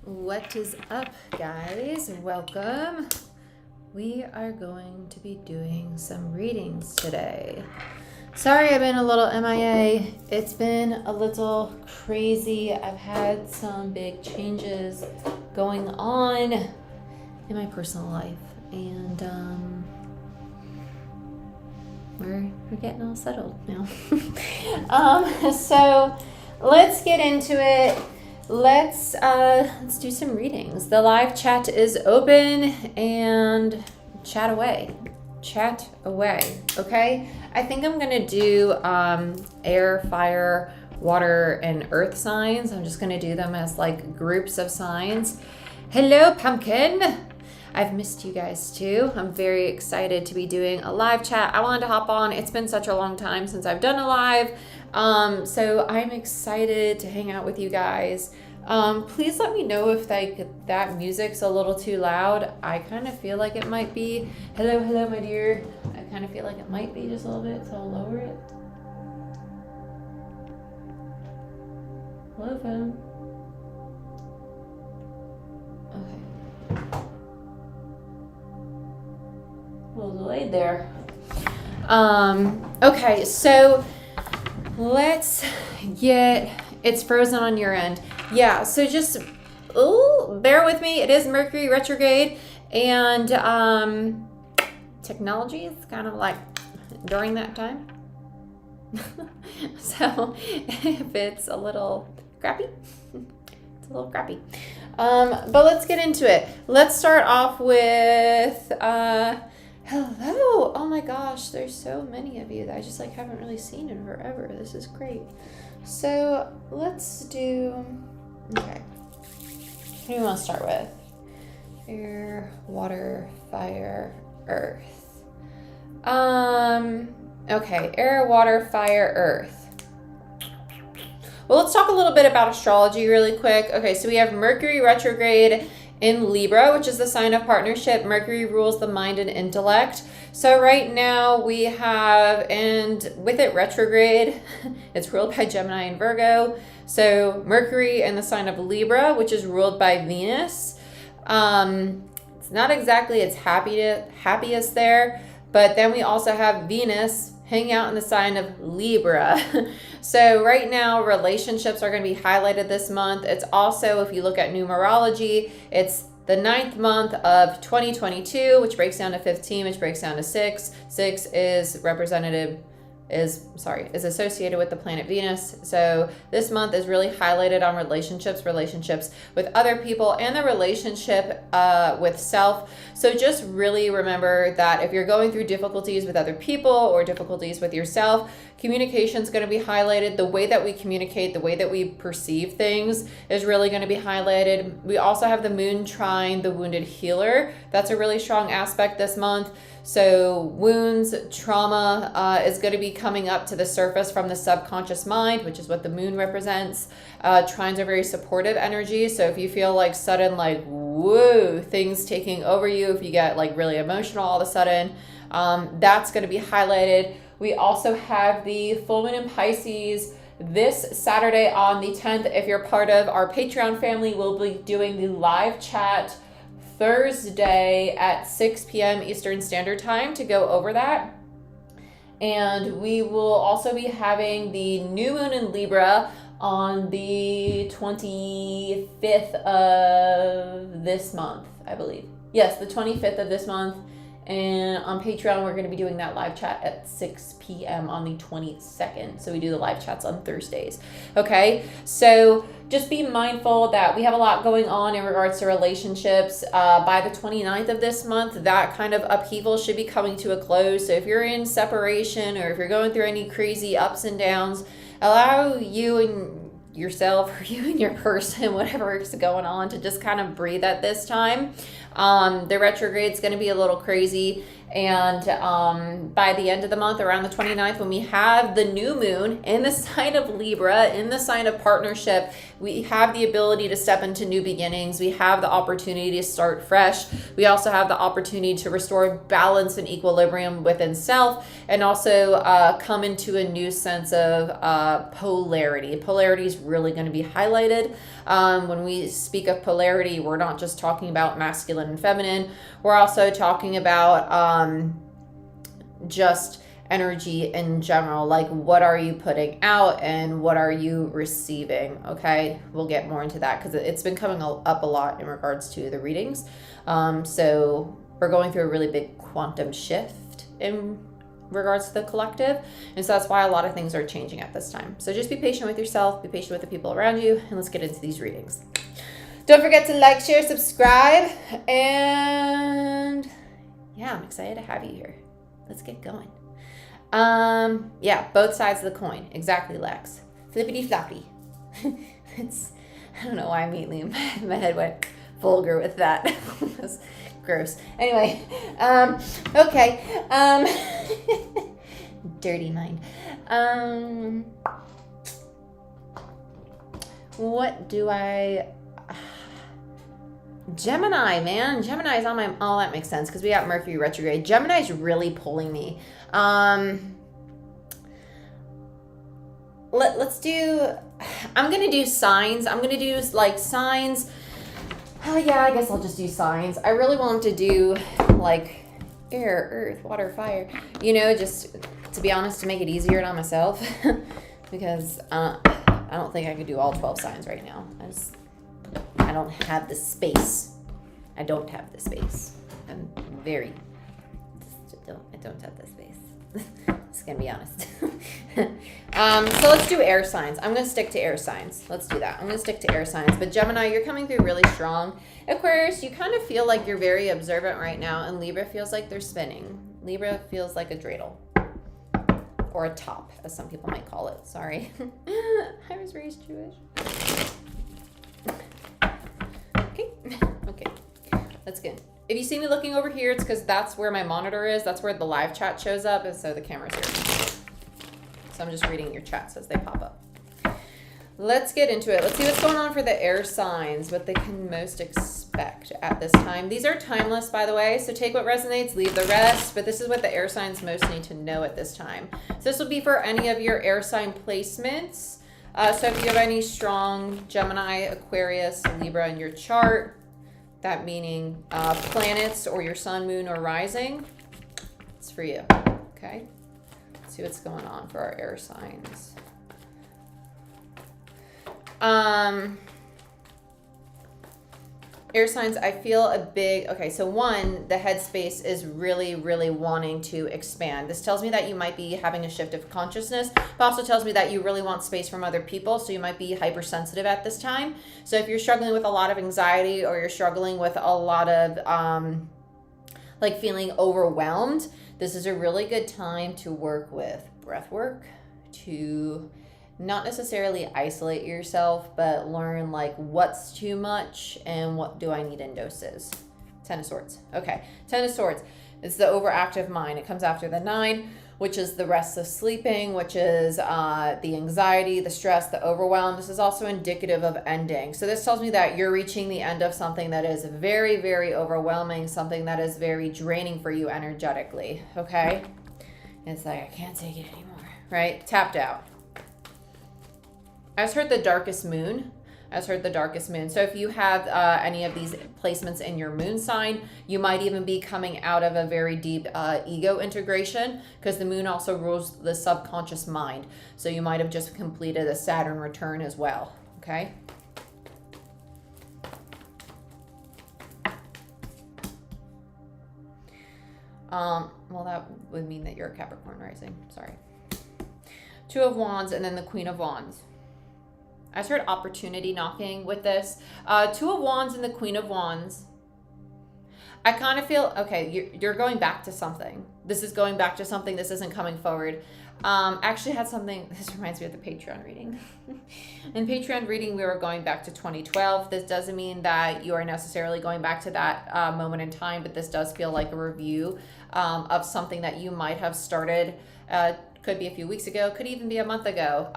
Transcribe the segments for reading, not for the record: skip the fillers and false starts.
What is up, guys? Welcome. We are going to be doing some readings today. Sorry I've been a little MIA. It's been a little crazy. I've had some big changes going on in my personal life, and we're getting all settled now. So let's get into it. Let's do some readings. The live chat is open, and chat away. Chat away. Okay? I think I'm gonna do air, fire, water, and earth signs. I'm just gonna do them as like groups of signs. Hello, pumpkin. I've missed you guys too. I'm very excited to be doing a live chat. I wanted to hop on. It's been such a long time since I've done a live. So I'm excited to hang out with you guys. Please let me know if that music's a little too loud. I kind of feel like it might be. Hello, my dear. I kind of feel like it might be just a little bit, so I'll lower it. Hello, phone. Okay. A little delayed there. Okay, so let's get, it's frozen on your end. Yeah, so just bear with me. It is Mercury retrograde, and technology is kind of like during that time. So if it's a little crappy, it's a little crappy. But let's get into it. Let's start off with hello. Oh my gosh, there's so many of you that I just like haven't really seen in forever. This is great. So let's do, okay, who do you want to start with? Air, water, fire, earth. Okay, air, water, fire, earth. Well, let's talk a little bit about astrology really quick. Okay, so we have Mercury retrograde in Libra, which is the sign of partnership. Mercury rules the mind and intellect. So right now we have, and with it retrograde, it's ruled by Gemini and Virgo. So Mercury in the sign of Libra, which is ruled by Venus. It's not exactly its happiest there, but then we also have Venus hanging out in the sign of Libra. So right now, relationships are going to be highlighted this month. It's also, if you look at numerology, it's the 9th month of 2022, which breaks down to 15, which breaks down to 6. 6 is associated with the planet Venus. So this month is really highlighted on relationships with other people, and the relationship with self. So just really remember that if you're going through difficulties with other people or difficulties with yourself, communication is going to be highlighted. The way that we communicate, the way that we perceive things is really going to be highlighted. We also have the moon trine the wounded healer. That's a really strong aspect this month. So wounds, trauma is going to be coming up to the surface from the subconscious mind, which is what the moon represents. Trines are very supportive energy. So if you feel like sudden, like, whoa, things taking over you, if you get like really emotional all of a sudden, that's going to be highlighted. We also have the full moon in Pisces this Saturday on the 10th. If you're part of our Patreon family, we'll be doing the live chat Thursday at 6 p.m. Eastern Standard Time to go over that. And we will also be having the new moon in Libra on the 25th of this month, I believe. Yes, the 25th of this month. And on Patreon, we're going to be doing that live chat at 6 p.m. on the 22nd. So we do the live chats on Thursdays. Okay, so just be mindful that we have a lot going on in regards to relationships. By the 29th of this month, that kind of upheaval should be coming to a close. So if you're in separation, or if you're going through any crazy ups and downs, allow you and yourself, or you and your person, whatever is going on, to just kind of breathe at this time. The retrograde is going to be a little crazy. And by the end of the month, around the 29th, when we have the new moon in the sign of Libra, in the sign of partnership, we have the ability to step into new beginnings. We have the opportunity to start fresh. We also have the opportunity to restore balance and equilibrium within self, and also come into a new sense of polarity. Polarity is really going to be highlighted. When we speak of polarity, we're not just talking about masculine and feminine. We're also talking about just energy in general, like what are you putting out and what are you receiving. Okay, we'll get more into that because it's been coming up a lot in regards to the readings. So we're going through a really big quantum shift in regards to the collective, and so that's why a lot of things are changing at this time. So just be patient with yourself, be patient with the people around you, and let's get into these readings. Don't forget to like, share, subscribe, and yeah, I'm excited to have you here. Let's get going. Yeah, both sides of the coin. Exactly, Lex. Flippity floppy. I don't know why immediately my head went vulgar with that. That's gross. Anyway, okay. Dirty mind. What do I... Gemini, man. Gemini's on my... Oh, that makes sense because we got Mercury retrograde. Gemini's really pulling me. Let's do... I'm going to do signs. I'm going to do like signs. Oh, yeah, I guess I'll just do signs. I really want to do like air, earth, water, fire. You know, just to be honest, to make it easier on myself. Because I don't think I could do all 12 signs right now. I don't have the space. I don't have the space. I'm very... I don't have the space. Just gonna be honest. So let's do air signs. I'm gonna stick to air signs. Let's do that. I'm gonna stick to air signs. But Gemini, you're coming through really strong. Aquarius, you kind of feel like you're very observant right now, and Libra feels like they're spinning. Libra feels like a dreidel. Or a top, as some people might call it. Sorry. I was raised Jewish. Okay. That's good. If you see me looking over here, it's because that's where my monitor is. That's where the live chat shows up, and so the camera's here. So I'm just reading your chats as they pop up. Let's get into it. Let's see what's going on for the air signs, what they can most expect at this time. These are timeless, by the way, so take what resonates, leave the rest, but this is what the air signs most need to know at this time. So this will be for any of your air sign placements. So if you have any strong Gemini, Aquarius, Libra in your chart, that meaning planets or your sun, moon, or rising, it's for you, okay? Let's see what's going on for our air signs. Air signs, I feel a big, okay, so one, the headspace is really, really wanting to expand. This tells me that you might be having a shift of consciousness, but also tells me that you really want space from other people, so you might be hypersensitive at this time. So if you're struggling with a lot of anxiety, or you're struggling with a lot of, like feeling overwhelmed, this is a really good time to work with breath work, to not necessarily isolate yourself, but learn like what's too much and what do I need in doses. Ten of Swords. Okay, Ten of Swords. It's the overactive mind. It comes after the 9, which is the restless sleeping, which is the anxiety, the stress, the overwhelm. This is also indicative of ending. So this tells me that you're reaching the end of something that is very, very overwhelming, something that is very draining for you energetically, okay? It's like, I can't take it anymore, right? Tapped out. I just heard the darkest moon. So if you have any of these placements in your moon sign, you might even be coming out of a very deep ego integration, because the moon also rules the subconscious mind. So you might have just completed a Saturn return as well, okay? Well, that would mean that you're a Capricorn rising. Sorry. Two of Wands and then the Queen of Wands. I just heard opportunity knocking with this. Two of Wands and the Queen of Wands. I kind of feel, okay, you're going back to something. This is going back to something. This isn't coming forward. Actually had something, this reminds me of the Patreon reading. In Patreon reading, we were going back to 2012. This doesn't mean that you are necessarily going back to that moment in time, but this does feel like a review of something that you might have started. Could be a few weeks ago, could even be a month ago.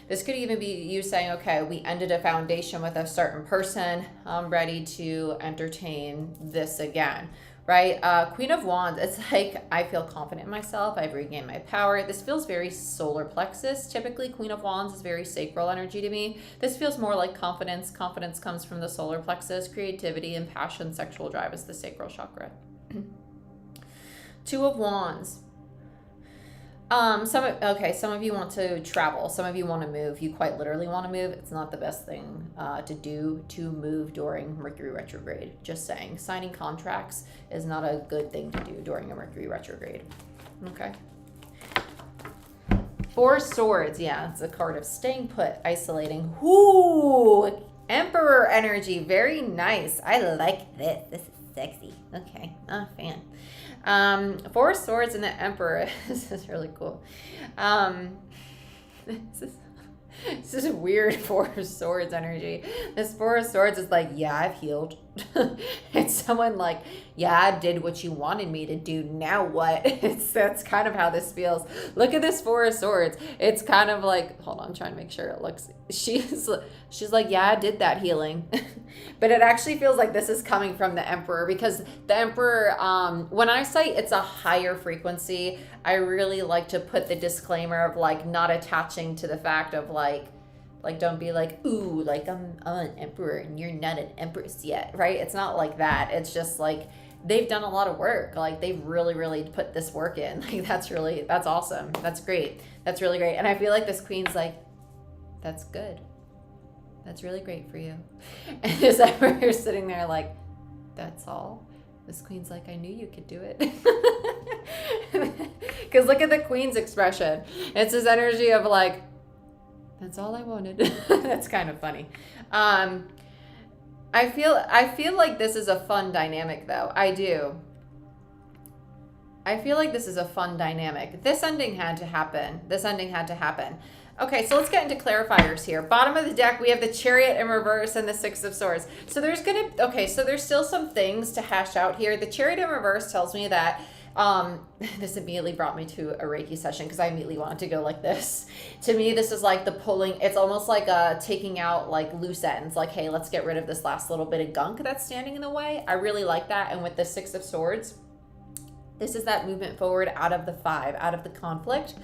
This could even be you saying, okay, we ended a foundation with a certain person. I'm ready to entertain this again, right? Queen of Wands, it's like, I feel confident in myself. I've regained my power. This feels very solar plexus. Typically, Queen of Wands is very sacral energy to me. This feels more like confidence. Confidence comes from the solar plexus. Creativity and passion, sexual drive is the sacral chakra. Two of Wands. Some of you want to travel. Some of you want to move. You quite literally want to move. It's not the best thing to do to move during Mercury retrograde. Just saying. Signing contracts is not a good thing to do during a Mercury retrograde. Okay. Four Swords. Yeah, it's a card of staying put, isolating. Ooh, Emperor energy. Very nice. I like this. This is sexy. Okay, I'm a fan. Four Swords and the Emperor. This is really cool. This is a weird Four of Swords energy. This Four of Swords is like, yeah, I've healed. It's someone like, yeah, I did what you wanted me to do. Now what? That's kind of how this feels. Look at this Four of Swords. It's kind of like, hold on, I'm trying to make sure it looks. She's like, yeah, I did that healing. But it actually feels like this is coming from the Emperor, because the Emperor, when I say it's a higher frequency, I really like to put the disclaimer of like not attaching to the fact of like don't be like, ooh, like I'm an emperor and you're not an empress yet, right? It's not like that. It's just like they've done a lot of work. Like they've really put this work in. Like that's awesome. That's great. That's really great. And I feel like this queen's like, that's good. That's really great for you. And this emperor's sitting there like, that's all. This queen's like, I knew you could do it. Because look at the queen's expression. It's this energy of like, that's all I wanted. That's kind of funny. I feel like this is a fun dynamic though. I do. I feel like this is a fun dynamic. This ending had to happen. Okay, so let's get into clarifiers here. Bottom of the deck, we have the Chariot in reverse and the Six of Swords. So there's still some things to hash out here. The Chariot in reverse tells me that this immediately brought me to a Reiki session because I immediately wanted to go like this. To me, this is like the pulling. It's almost like taking out like loose ends. Like, hey, let's get rid of this last little bit of gunk that's standing in the way. I really like that. And with the Six of Swords, this is that movement forward out of the 5, out of the conflict.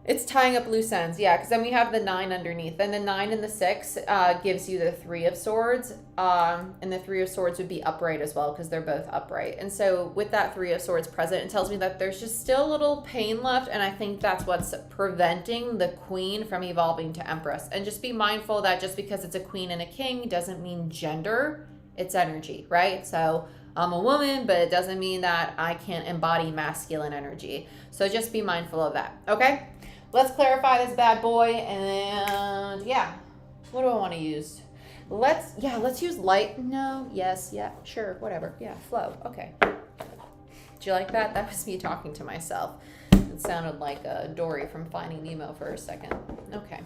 It's tying up loose ends, yeah, because then we have the 9 underneath. Then the 9 and the 6 gives you the 3 of Swords, and the 3 of Swords would be upright as well because they're both upright. And so with that 3 of Swords present, it tells me that there's just still a little pain left, and I think that's what's preventing the Queen from evolving to Empress. And just be mindful that just because it's a Queen and a King doesn't mean gender, it's energy, right? So I'm a woman, but it doesn't mean that I can't embody masculine energy. So just be mindful of that, okay? Let's clarify this bad boy, and yeah, what do I want to use? Let's use light. No, yes, yeah, sure, whatever. Yeah, flow. Okay. Do you like that? That was me talking to myself. It sounded like Dory from Finding Nemo for a second. Okay.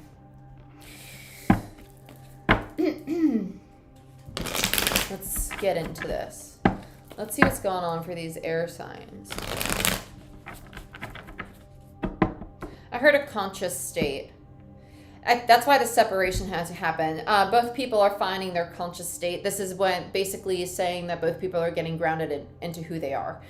Let's get into this. Let's see what's going on for these air signs. I heard a conscious state. That's why the separation had to happen. Both people are finding their conscious state. This is when basically is saying that both people are getting grounded into who they are.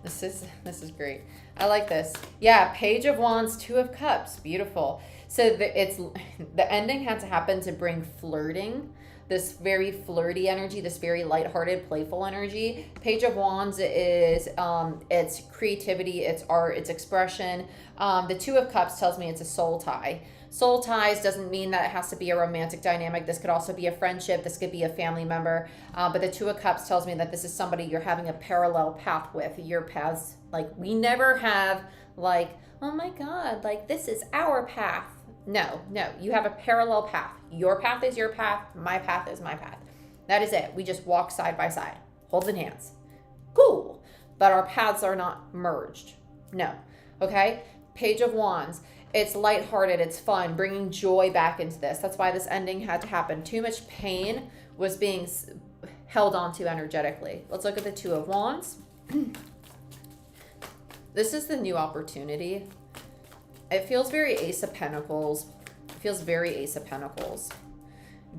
This is great. I like this. Yeah, Page of Wands, 2 of Cups. Beautiful. So the ending had to happen to bring flirting. This very flirty energy, this very lighthearted, playful energy. Page of Wands is it's creativity, it's art, it's expression. The 2 of Cups tells me it's a soul tie. Soul ties doesn't mean that it has to be a romantic dynamic. This could also be a friendship. This could be a family member. But the 2 of Cups tells me that this is somebody you're having a parallel path with. Your paths, like, we never have like, oh my God, like this is our path. No, you have a parallel path. Your path is your path. My path is my path. That is it. We just walk side by side, holding hands. Cool. but our paths are not merged. No. Okay? Page of Wands. It's lighthearted. It's fun. Bringing joy back into this. That's why this ending had to happen. Too much pain was being held onto energetically. Let's look at the Two of Wands. This is the new opportunity. It feels very Ace of Pentacles. It feels very Ace of Pentacles.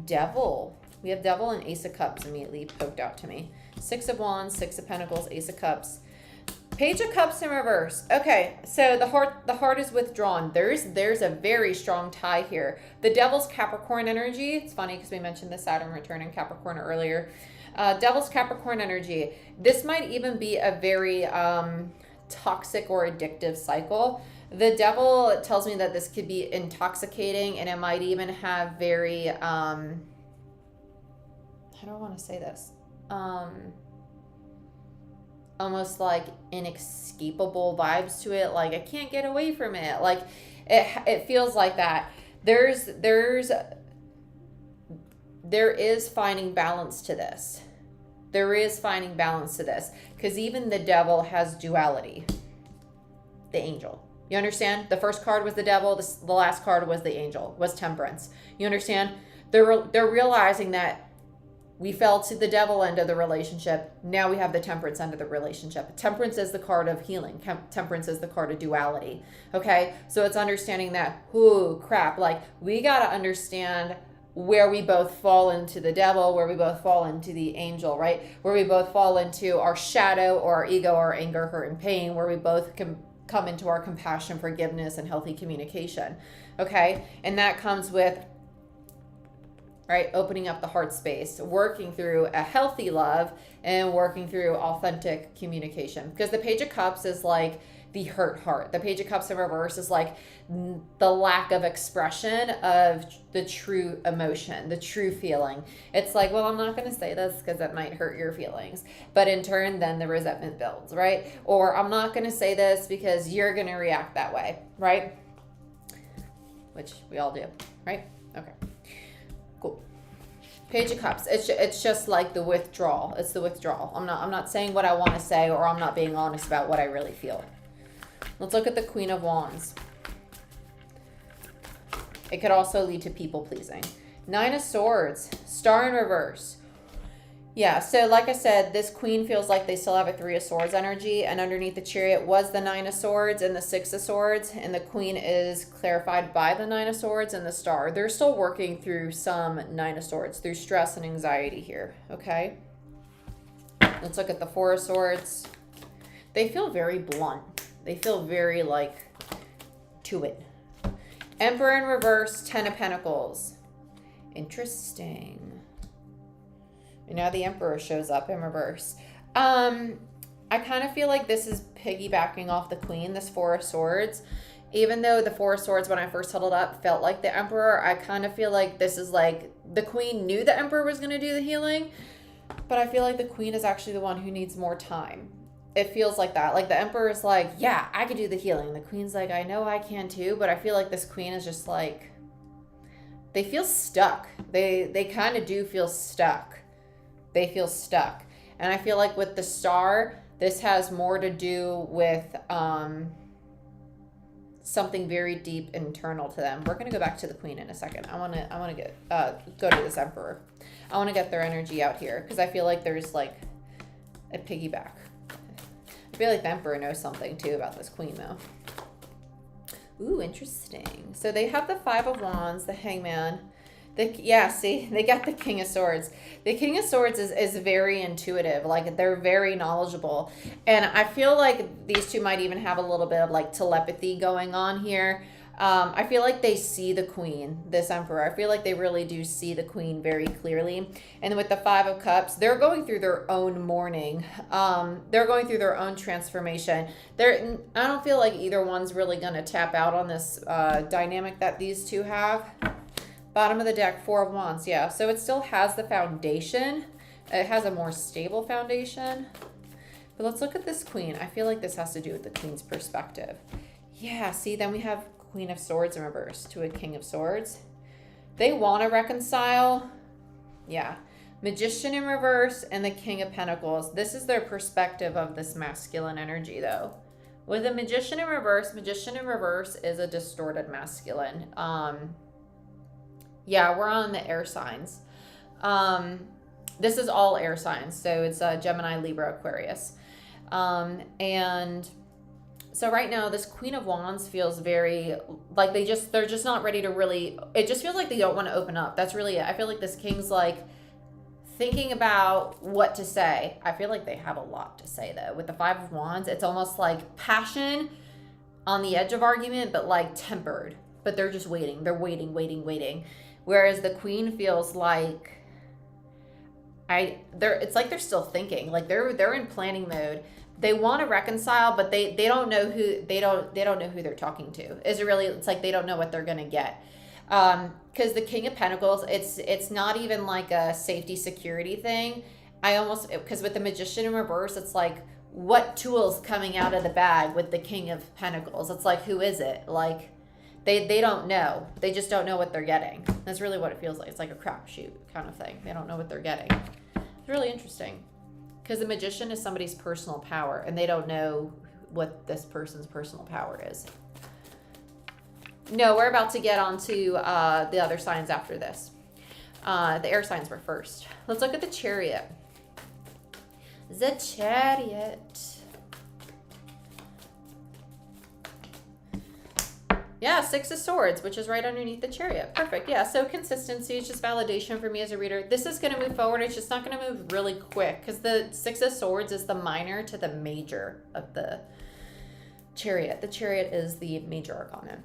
Devil. We have Devil and Ace of Cups immediately poked out to me. Six of Wands, Six of Pentacles, Ace of Cups. Page of Cups in reverse. Okay, so the heart is withdrawn. There's a very strong tie here. The Devil's Capricorn energy. It's funny because we mentioned the Saturn return in Capricorn earlier. Devil's Capricorn energy. This might even be a very toxic or addictive cycle. The Devil tells me that this could be intoxicating, and it might even have very how do I want to say this? Almost like inescapable vibes to it. Like I can't get away from it. Like it feels like that. There is finding balance to this. There is finding balance to this, because even the Devil has duality. The Angel. You understand? The first card was the Devil. The last card was the Angel. Was Temperance. You understand? They're realizing that we fell to the Devil end of the relationship. Now we have the Temperance end of the relationship. Temperance is the card of healing. Temperance is the card of duality. Okay? So it's understanding that, ooh, crap. Like, we got to understand where we both fall into the Devil, where we both fall into the Angel, right? Where we both fall into our shadow or our ego, our anger, hurt, and pain, where we both can come into our compassion, forgiveness, and healthy communication. Okay? And that comes with, right, opening up the heart space, working through a healthy love, and working through authentic communication. Because the Page of Cups is like the hurt heart. The Page of Cups in reverse is like the lack of expression of the true emotion, the true feeling. It's like, well, I'm not going to say this because it might hurt your feelings. But in turn, then the resentment builds, right? Or I'm not going to say this because you're going to react that way, right? Which we all do, right? Okay. Cool. Page of Cups. It's just like the withdrawal. It's the withdrawal. I'm not saying what I want to say, or I'm not being honest about what I really feel. Let's look at the Queen of Wands. It could also lead to people pleasing. Nine of Swords. Star in reverse. Yeah, so like I said, this queen feels like they still have a Three of Swords energy, and underneath the Chariot was the Nine of Swords and the Six of Swords, and the queen is clarified by the Nine of Swords and the Star. They're still working through some Nine of Swords, through stress and anxiety here, okay? Let's look at the Four of Swords. They feel very blunt. They feel very, like, to it. Emperor in reverse, Ten of Pentacles. Interesting. And now the Emperor shows up in reverse. I kind of feel like this is piggybacking off the Queen, this Four of Swords. Even though the Four of Swords, when I first held it up, felt like the Emperor, I kind of feel like this is like the Queen knew the Emperor was going to do the healing, but I feel like the Queen is actually the one who needs more time. It feels like that. Like the Emperor is like, yeah, I could do the healing. The Queen's like, I know I can too, but I feel like this Queen is just like, they feel stuck. They kind of do feel stuck. They feel stuck. And I feel like with the Star, this has more to do with something very deep internal to them. We're going to go back to the Queen in a second. I want to get go to this Emperor. I want to get their energy out here because I feel like there's like a piggyback. I feel like the Emperor knows something too about this Queen though. Ooh, interesting. So they have the Five of Wands, the Hangman. Yeah, see, they got the King of Swords. The King of Swords is very intuitive. Like, they're very knowledgeable. And I feel like these two might even have a little bit of, like, telepathy going on here. I feel like they see the Queen, this Emperor. I feel like they really do see the Queen very clearly. And with the Five of Cups, they're going through their own mourning. They're going through their own transformation. I don't feel like either one's really going to tap out on this dynamic that these two have. Bottom of the deck, Four of Wands, yeah. So it still has the foundation. It has a more stable foundation. But let's look at this Queen. I feel like this has to do with the Queen's perspective. Yeah, see, then we have Queen of Swords in reverse to a King of Swords. They want to reconcile. Yeah. Magician in reverse and the King of Pentacles. This is their perspective of this masculine energy, though. With a Magician in reverse is a distorted masculine. Yeah, we're on the air signs. This is all air signs, so it's Gemini, Libra, Aquarius. And so right now, this Queen of Wands feels very, like they're just not ready to really, it just feels like they don't want to open up. That's really it. I feel like this King's like thinking about what to say. I feel like they have a lot to say, though. With the Five of Wands, it's almost like passion on the edge of argument, but like tempered. But they're just waiting. They're waiting. Whereas the Queen feels like it's like they're still thinking. Like they're in planning mode. They want to reconcile, but they don't know who they don't know who they're talking to. It's like they don't know what they're gonna get. Because the King of Pentacles, it's not even like a safety security thing. Because with the Magician in reverse, it's like, what tool's coming out of the bag with the King of Pentacles? It's like, who is it? Like, they don't know. They just don't know what they're getting. That's really what it feels like. It's like a crapshoot kind of thing. They don't know what they're getting. It's really interesting. Because the Magician is somebody's personal power, and they don't know what this person's personal power is. No, we're about to get onto the other signs after this. The air signs were first. Let's look at the Chariot. The Chariot. Yeah, Six of Swords, which is right underneath the Chariot. Perfect. Yeah, so consistency is just validation for me as a reader. This is going to move forward. It's just not going to move really quick because the Six of Swords is the minor to the major of the Chariot. The Chariot is the major arcana.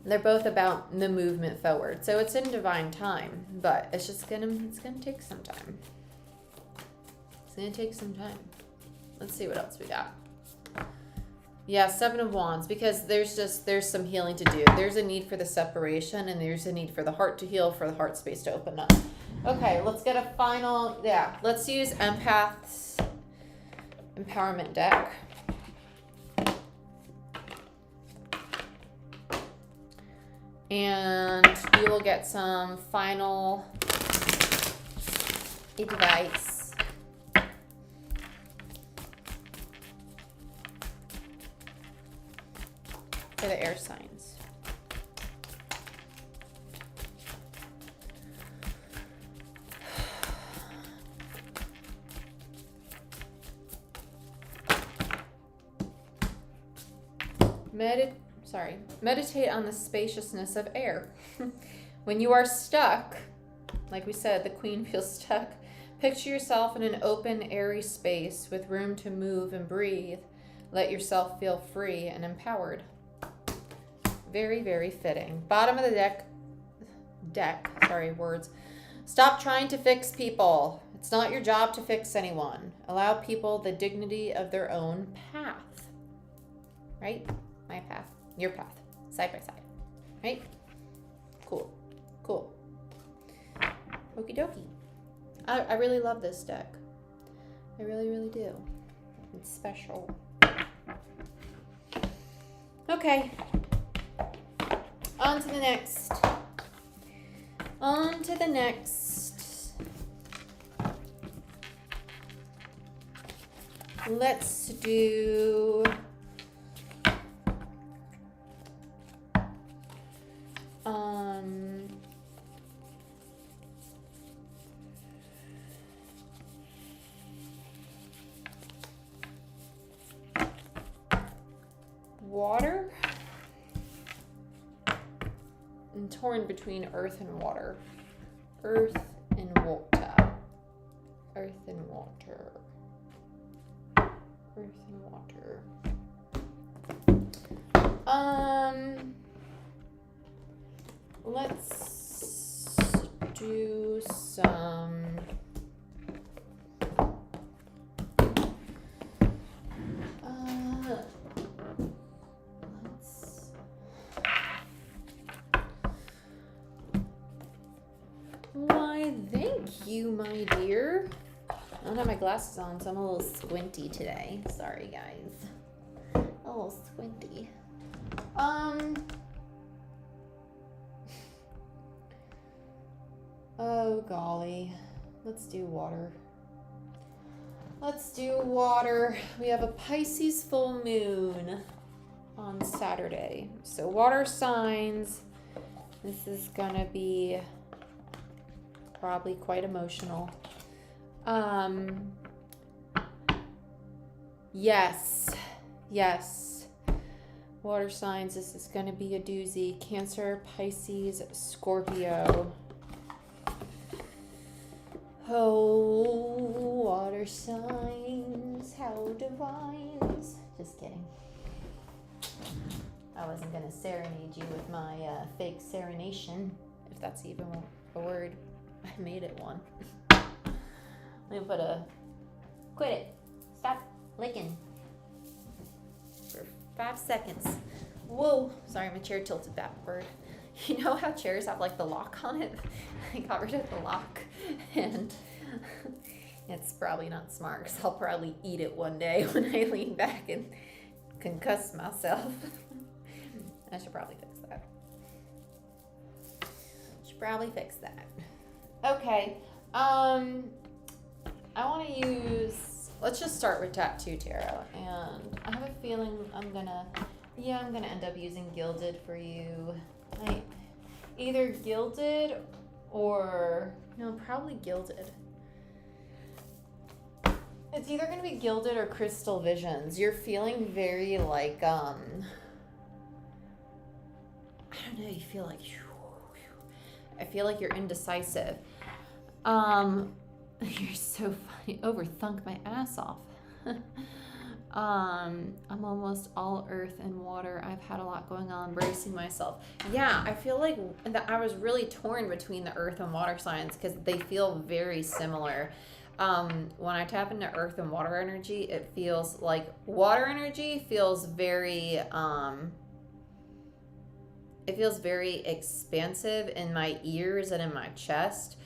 They're both about the movement forward. So it's in divine time, but it's gonna take some time. It's gonna take some time. Let's see what else we got. Yeah, Seven of Wands, because there's some healing to do. There's a need for the separation, and there's a need for the heart to heal, for the heart space to open up. Okay, let's get a final, let's use Empath's Empowerment deck. And you will get some final advice. For the air signs. Meditate on the spaciousness of air. When you are stuck, like we said, the Queen feels stuck. Picture yourself in an open, airy space with room to move and breathe. Let yourself feel free and empowered. Very, very fitting. Bottom of the deck. Stop trying to fix people. It's not your job to fix anyone. Allow people the dignity of their own path. Right? My path. Your path. Side by side. Right? Cool. Okie dokie. I really love this deck. I really, really do. It's special. Okay. On to the next. Let's do water. I'm torn between earth and water. Earth and water. Let's do some why, thank you, my dear. I don't have my glasses on, so I'm a little squinty today. Sorry, guys. A little squinty. Oh, golly. Let's do water. Let's do water. We have a Pisces full moon on Saturday. So water signs. This is gonna be probably quite emotional. Yes. Water signs, this is gonna be a doozy. Cancer, Pisces, Scorpio. Oh, water signs, how divines. Just kidding. I wasn't gonna serenade you with my fake serenation, if that's even a word. I made it one. Let me put a, quit it. Stop licking. For 5 seconds. Whoa, sorry, my chair tilted backward. You know how chairs have like the lock on it? I got rid of the lock, and it's probably not smart because I'll probably eat it one day when I lean back and concuss myself. I should probably fix that. Okay. I want to use, let's just start with Tattoo Tarot, and I have a feeling I'm gonna end up using Gilded for you. Either Gilded or, no, probably Gilded. It's either going to be Gilded or Crystal Visions. You're feeling very like, I don't know, you feel like, I feel like you're indecisive. You're so funny. Overthunk my ass off. I'm almost all earth and water. I've had a lot going on, bracing myself. Yeah, I feel like that I was really torn between the earth and water signs because they feel very similar. When I tap into earth and water energy, it feels like water energy feels very expansive in my ears and in my chest,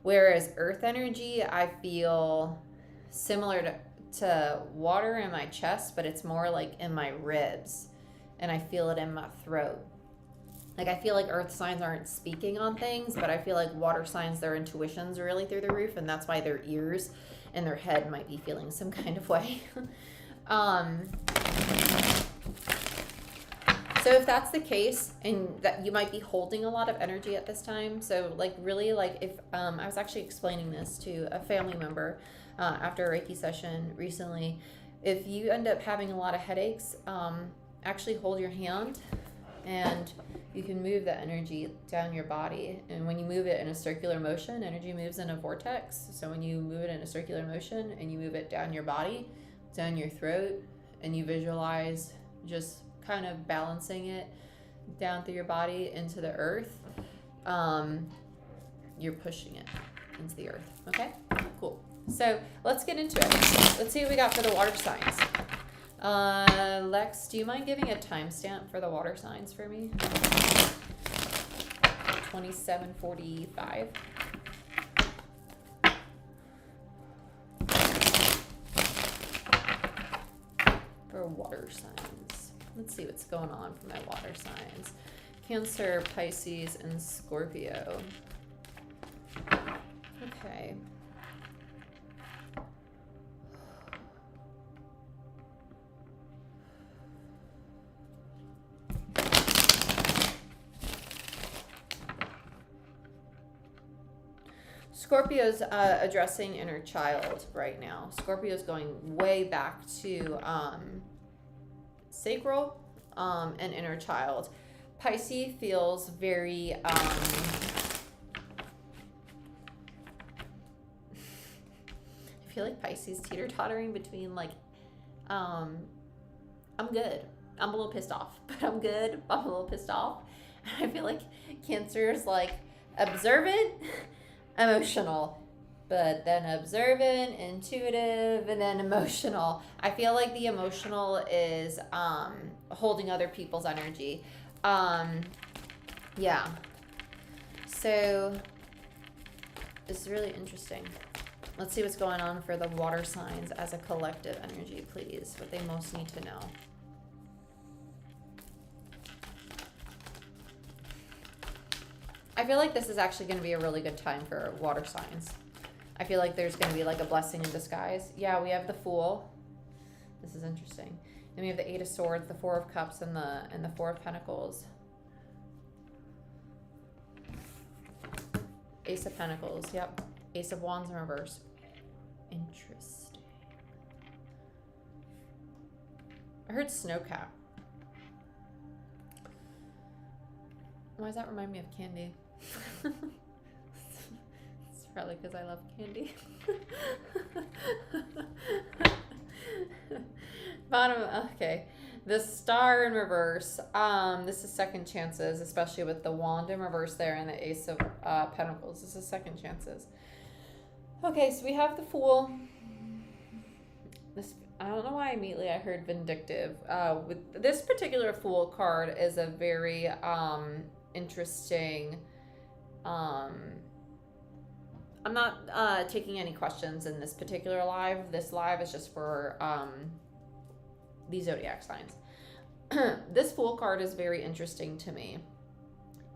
whereas earth energy I feel similar to water in my chest, but it's more like in my ribs, and I feel it in my throat. Like I feel like earth signs aren't speaking on things, but I feel like water signs, their intuition's really through the roof, and that's why their ears and their head might be feeling some kind of way. So if that's the case, and that you might be holding a lot of energy at this time, so like really like if I was actually explaining this to a family member after a Reiki session recently, if you end up having a lot of headaches, actually hold your hand and you can move that energy down your body. And when you move it in a circular motion, energy moves in a vortex. So when you move it in a circular motion and you move it down your body, down your throat, and you visualize just kind of balancing it down through your body into the earth, you're pushing it into the earth. Okay, cool. So let's get into it. Let's see what we got for the water signs. Lex, do you mind giving a timestamp for the water signs for me? 27:45. For water signs. Let's see what's going on for my water signs. Cancer, Pisces, and Scorpio. Okay. Scorpio's addressing inner child right now. Scorpio's going way back to sacral and inner child. Pisces feels very I feel like Pisces teeter-tottering between like I'm good, I'm a little pissed off, but I'm good, I'm a little pissed off. And I feel like Cancer is like observant, emotional, but then observant, intuitive, and then emotional. I feel like the emotional is holding other people's energy. Yeah. So this is really interesting. Let's see what's going on for the water signs as a collective energy, please. What they most need to know. I feel like this is actually going to be a really good time for water signs. I feel like there's going to be like a blessing in disguise. Yeah, we have the Fool. This is interesting. Then we have the Eight of Swords, the Four of Cups, and the Four of Pentacles. Ace of Pentacles, yep. Ace of Wands in reverse. Interesting. I heard Snowcap. Why does that remind me of candy? It's probably because I love candy. Bottom, okay. The Star in reverse. This is second chances, especially with the Wand in reverse there and the Ace of Pentacles. This is second chances. Okay, so we have the Fool. This, I don't know why immediately I heard Vindictive. With this particular Fool card is a very interesting. I'm not taking any questions in this particular live. This live is just for these zodiac signs. This Fool card is very interesting to me.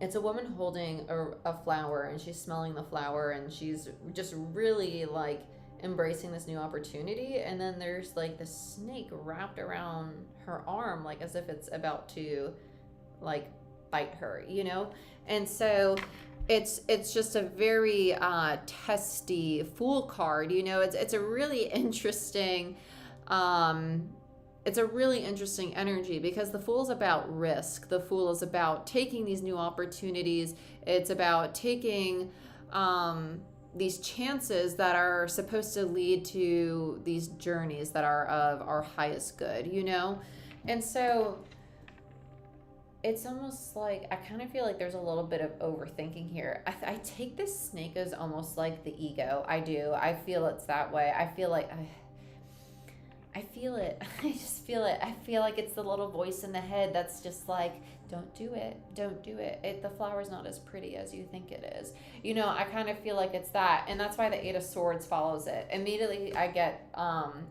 It's a woman holding a flower, and she's smelling the flower, and she's just really like embracing this new opportunity. And then there's like the snake wrapped around her arm, like as if it's about to like bite her, you know? And so it's just a very testy Fool card, you know? It's a really interesting it's a really interesting energy, because the Fool's about risk. The Fool is about taking these new opportunities. It's about taking these chances that are supposed to lead to these journeys that are of our highest good, you know? And so it's almost like, I kind of feel like there's a little bit of overthinking here. I take this snake as almost like the ego. I do. I feel it's that way. I feel like... I feel it. I just feel it. I feel like it's the little voice in the head that's just like, don't do it. Don't do it. The flower's not as pretty as you think it is. You know, I kind of feel like it's that. And that's why the Eight of Swords follows it. Immediately I get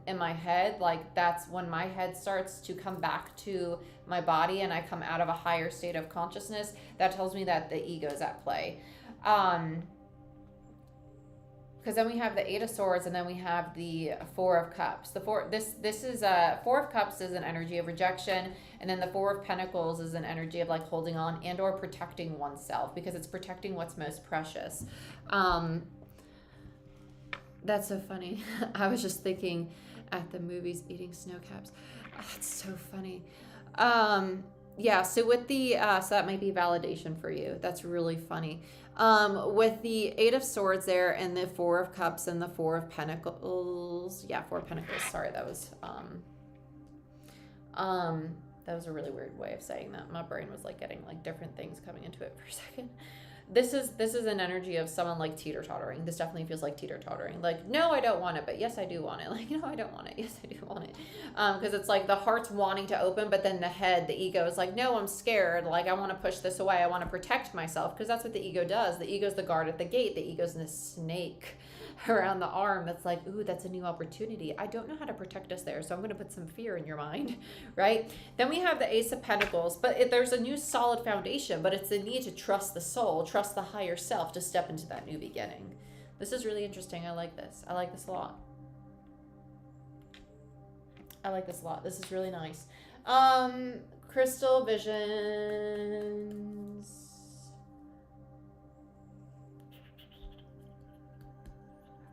in my head, like that's when my head starts to come back to my body and I come out of a higher state of consciousness. That tells me that the ego is at play. Because then we have the Eight of Swords, and then we have the Four of Cups. This is Four of Cups is an energy of rejection, and then the Four of Pentacles is an energy of like holding on and or protecting oneself, because it's protecting what's most precious. That's so funny. I was just thinking at the movies eating snow caps. Oh, that's so funny. Yeah, so with the so that might be validation for you. That's really funny. With the Eight of Swords there, and the Four of Cups and the Four of Pentacles. Yeah, Four of Pentacles. Sorry, that was a really weird way of saying that. My brain was like getting like different things coming into it for a second. This is an energy of someone like teeter-tottering. This definitely feels like teeter-tottering. Like, no, I don't want it, but yes, I do want it. Like, no, I don't want it. Yes, I do want it. Because it's like the heart's wanting to open, but then the head, the ego is like, no, I'm scared. Like, I want to push this away. I want to protect myself, because that's what the ego does. The ego's the guard at the gate. The ego's in the snake around the arm that's like, ooh, that's a new opportunity. I don't know how to protect us there, so I'm going to put some fear in your mind, right? Then we have the Ace of Pentacles, but there's a new solid foundation, but it's the need to trust the soul, trust the higher self to step into that new beginning. This is really interesting. I like this. I like this a lot. I like this a lot. This is really nice. Crystal Visions.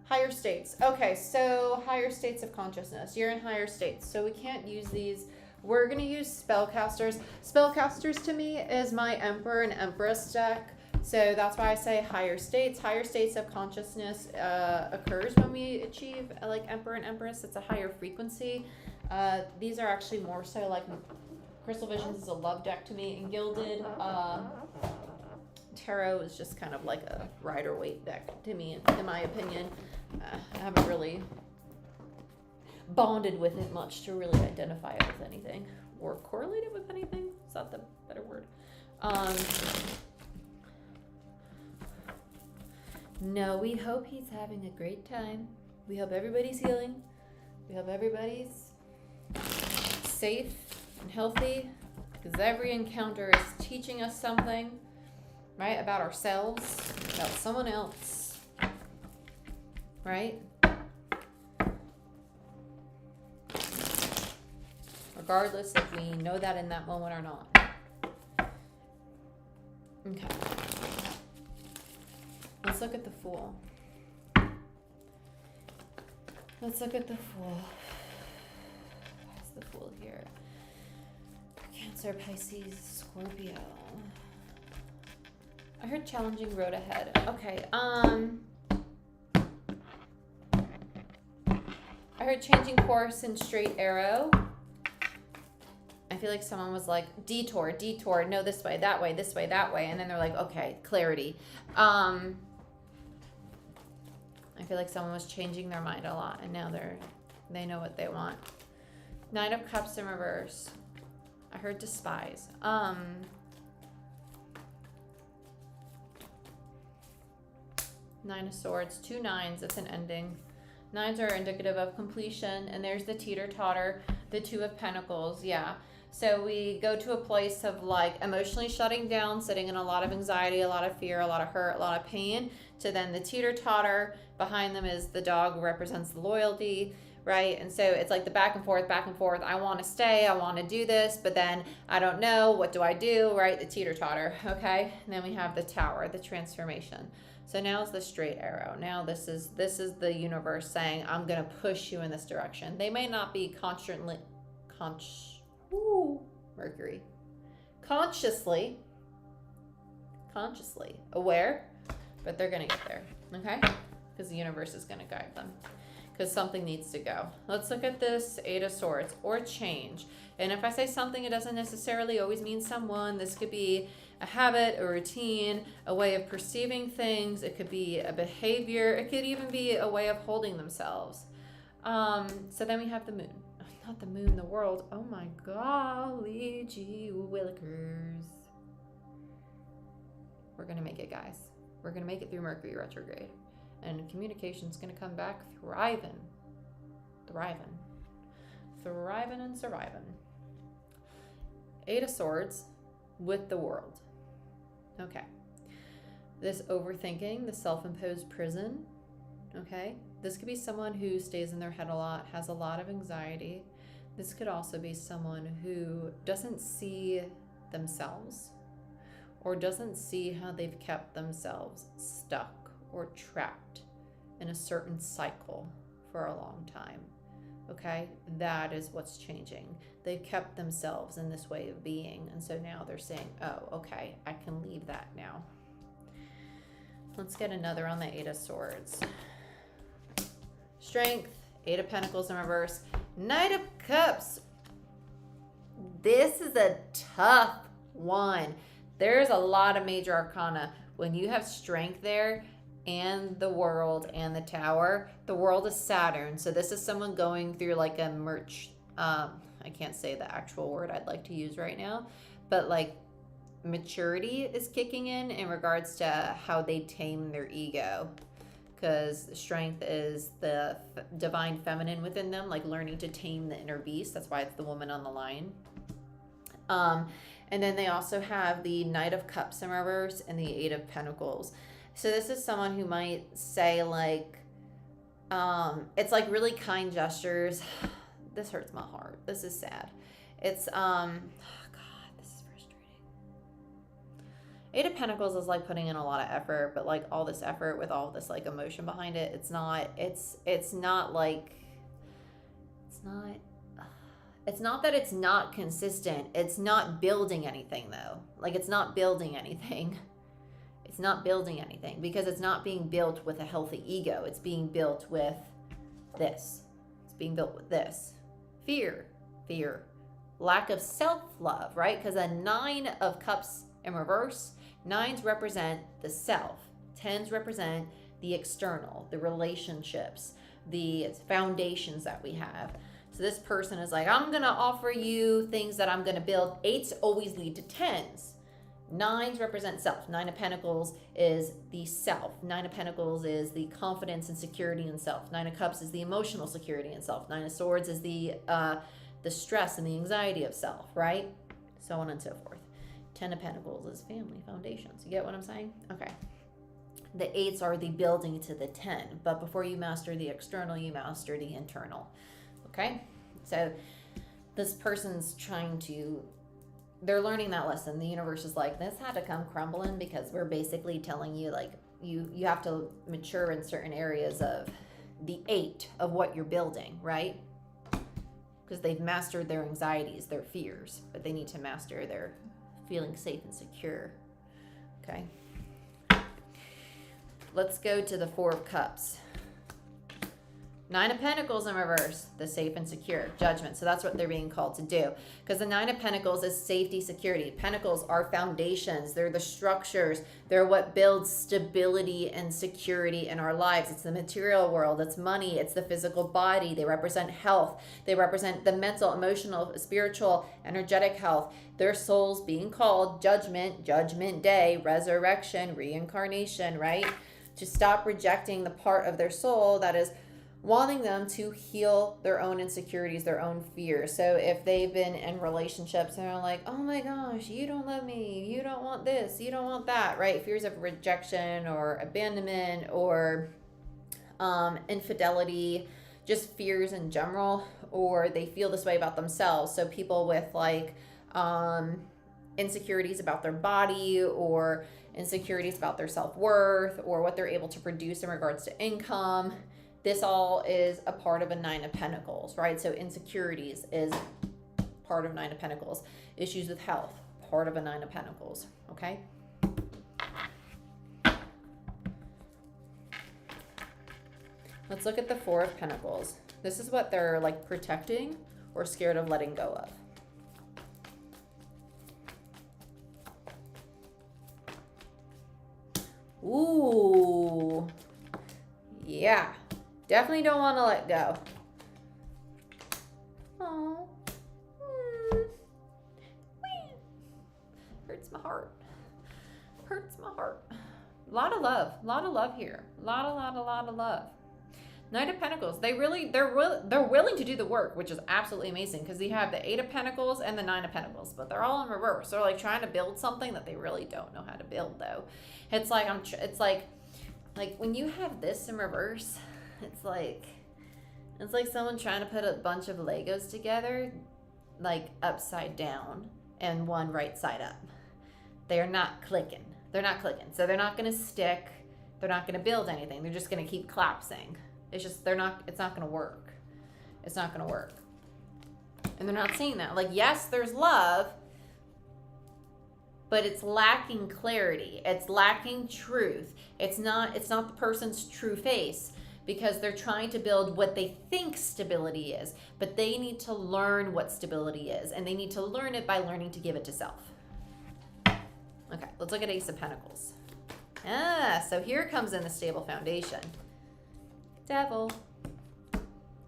Higher states. Okay, so higher states of consciousness. You're in higher states, so we can't use these. We're going to use spellcasters. Spellcasters to me is my Emperor and Empress deck. So that's why I say higher states. Higher states of consciousness occurs when we achieve like Emperor and Empress. It's a higher frequency. These are actually more so like Crystal Visions is a love deck to me, and Gilded Tarot is just kind of like a Rider-Waite deck to me, in my opinion. I haven't really bonded with it much to really identify it with anything or correlate it with anything. Is that the better word? No, we hope he's having a great time. We hope everybody's healing. We hope everybody's safe and healthy, because every encounter is teaching us something, right? About ourselves, about someone else. right? Regardless if we know that in that moment or not. Okay. Let's look at the Fool. Let's look at the Fool. Where's the Fool here? Cancer, Pisces, Scorpio. I heard challenging road ahead. Okay. I heard changing course and straight arrow. I feel like someone was like, detour, no, this way, that way, this way, that way. And then they're like, okay, clarity. I feel like someone was changing their mind a lot, and now they know what they want. Nine of Cups in reverse. I heard despise. Nine of Swords, 2 nines, it's an ending. Nines are indicative of completion, and there's the teeter-totter, the Two of Pentacles, yeah. So we go to a place of like emotionally shutting down, sitting in a lot of anxiety, a lot of fear, a lot of hurt, a lot of pain, to then the teeter-totter. Behind them is the dog, represents the loyalty, right? And so it's like the back and forth, back and forth. I want to stay, I want to do this, but then I don't know, what do I do, right? The teeter-totter, okay? And then we have the Tower, the transformation. So now it's the straight arrow. Now this is the universe saying, I'm going to push you in this direction. They may not be Mercury. Consciously aware, but they're going to get there, okay? Because the universe is going to guide them. Because something needs to go. Let's look at this Eight of Swords, or change. And if I say something, it doesn't necessarily always mean someone. This could be a habit, a routine, a way of perceiving things. It could be a behavior. It could even be a way of holding themselves. So then we have the moon. Not the moon, the world. Oh my golly gee willikers. We're going to make it, guys. We're going to make it through Mercury retrograde. And communication's going to come back thriving and surviving. Eight of Swords with the world. Okay. This overthinking, the self-imposed prison. Okay. This could be someone who stays in their head a lot, has a lot of anxiety. This could also be someone who doesn't see themselves, or doesn't see how they've kept themselves stuck or trapped in a certain cycle for a long time. Okay, that is what's changing. They've kept themselves in this way of being, and so now they're saying, oh, okay, I can leave that now. Let's get another on the Eight of Swords. Strength, Eight of Pentacles in reverse, Knight of Cups. This is a tough one. There's a lot of major arcana. When you have strength there, and the world and the Tower. The world is Saturn. So this is someone going through like a I can't say the actual word I'd like to use right now, but like maturity is kicking in regards to how they tame their ego. Because strength is the divine feminine within them, like learning to tame the inner beast. That's why it's the woman on the line. And then they also have the Knight of Cups in reverse and the Eight of Pentacles. So this is someone who might say like, it's like really kind gestures. This hurts my heart. This is sad. It's, God, this is frustrating. Eight of Pentacles is like putting in a lot of effort, but like all this effort with all this like emotion behind it, it's not that it's not consistent. It's not building anything though. Like it's not building anything. It's not building anything because it's not being built with a healthy ego. It's being built with this. It's being built with this. Fear. Lack of self-love, right? Because a Nine of Cups in reverse, nines represent the self. Tens represent the external, the relationships, the foundations that we have. So this person is like, I'm going to offer you things that I'm going to build. Eights always lead to tens. Nines represent self. Nine of Pentacles is the self. Nine of Pentacles is the confidence and security in self. Nine of Cups is the emotional security in self. Nine of Swords is the stress and the anxiety of self, right? So on and so forth. 10 of Pentacles is family foundations. You get what I'm saying? Okay. The 8s are the building to the 10. But before you master the external, you master the internal. Okay? So this person's trying to, they're learning that lesson. The universe is like, this had to come crumbling because we're basically telling you, like, you have to mature in certain areas of the 8 of what you're building, right? Because they've mastered their anxieties, their fears, but they need to master their feeling safe and secure. Okay. Let's go to the 4 of Cups. 9 of Pentacles in reverse, the safe and secure, judgment. So that's what they're being called to do. Because the 9 of Pentacles is safety, security. Pentacles are foundations. They're the structures. They're what builds stability and security in our lives. It's the material world. It's money. It's the physical body. They represent health. They represent the mental, emotional, spiritual, energetic health. Their souls being called judgment, judgment day, resurrection, reincarnation, right? To stop rejecting the part of their soul that is wanting them to heal their own insecurities, their own fears. So if they've been in relationships and they're like, oh my gosh, you don't love me, you don't want this, you don't want that, right? Fears of rejection or abandonment or infidelity, just fears in general, or they feel this way about themselves. So people with like insecurities about their body or insecurities about their self-worth or what they're able to produce in regards to income. This all is a part of a 9 of Pentacles, right? So insecurities is part of 9 of Pentacles. Issues with health, part of a 9 of Pentacles, okay? Let's look at the 4 of Pentacles. This is what they're like protecting or scared of letting go of. Ooh, yeah. Definitely don't want to let go. Oh, hurts my heart. Hurts my heart. A lot of love here. A lot of love. 9 of Pentacles. They're willing to do the work, which is absolutely amazing because you have the 8 of Pentacles and the 9 of Pentacles, but they're all in reverse. They're like trying to build something that they really don't know how to build, though. It's like when you have this in reverse. It's like someone trying to put a bunch of Legos together, like upside down and one right side up. They're not clicking. So they're not going to stick. They're not going to build anything. They're just going to keep collapsing. It's not going to work. It's not going to work. And they're not seeing that. Like, yes, there's love, but it's lacking clarity. It's lacking truth. It's not the person's true face. Because they're trying to build what they think stability is, but they need to learn what stability is, and they need to learn it by learning to give it to self. Okay, let's look at Ace of Pentacles. So here comes in the stable foundation. Devil.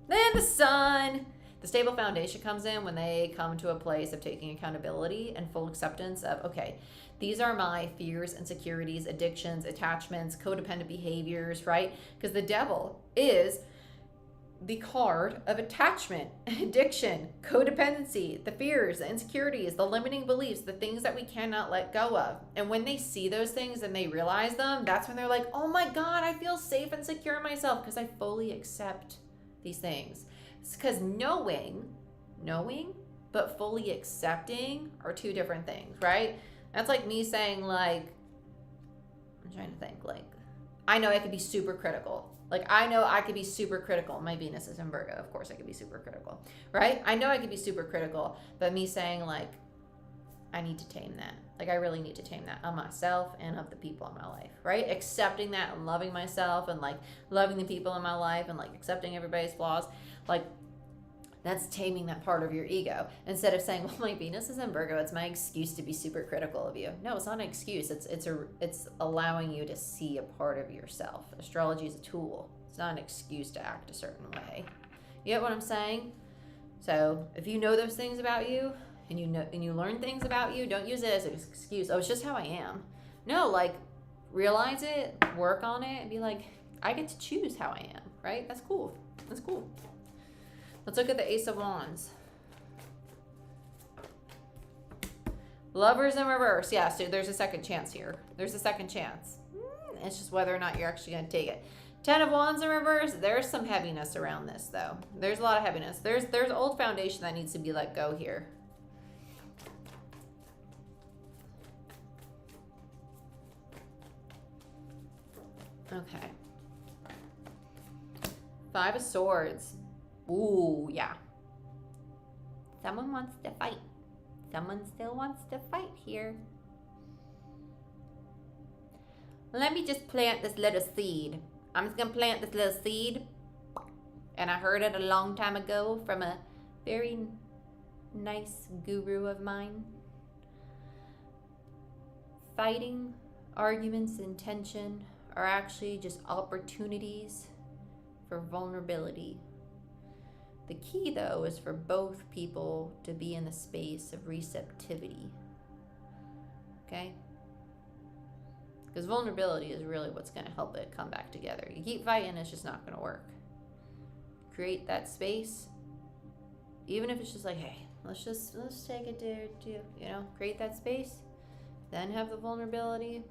Then the Sun. The stable foundation comes in when they come to a place of taking accountability and full acceptance of, okay, these are my fears, insecurities, addictions, attachments, codependent behaviors, right? Because the Devil is the card of attachment, addiction, codependency, the fears, the insecurities, the limiting beliefs, the things that we cannot let go of. And when they see those things and they realize them, that's when they're like, oh my God, I feel safe and secure in myself because I fully accept these things. It's because knowing, but fully accepting are two different things, right? That's like me saying, like, I'm trying to think, like, I know I could be super critical. Like, I know I could be super critical. My Venus is in Virgo. Of course I could be super critical, right? I know I could be super critical, but me saying, like, I need to tame that. Like, I really need to tame that on myself and of the people in my life, right? Accepting that and loving myself and, like, loving the people in my life and, like, accepting everybody's flaws. Like, that's taming that part of your ego. Instead of saying, well, my Venus is in Virgo, it's my excuse to be super critical of you. No, it's not an excuse. It's allowing you to see a part of yourself. Astrology is a tool. It's not an excuse to act a certain way. You get what I'm saying? So if you know those things about you and you learn things about you, don't use it as an excuse. Oh, it's just how I am. No, like, realize it, work on it, and be like, I get to choose how I am, right? That's cool. That's cool. Let's look at the Ace of Wands. Lovers in reverse. Yeah, so there's a second chance here. There's a second chance. It's just whether or not you're actually going to take it. 10 of Wands in reverse. There's some heaviness around this, though. There's a lot of heaviness. There's old foundation that needs to be let go here. Okay. 5 of Swords. Ooh, yeah. Someone wants to fight. Someone still wants to fight here. Let me just plant this little seed. I'm just going to plant this little seed. And I heard it a long time ago from a very nice guru of mine. Fighting, arguments, and tension are actually just opportunities for vulnerability. The key, though, is for both people to be in the space of receptivity. Okay? Because vulnerability is really what's going to help it come back together. You keep fighting, it's just not going to work. Create that space. Even if it's just like, hey, let's take it to, you know, create that space. Then have the vulnerability.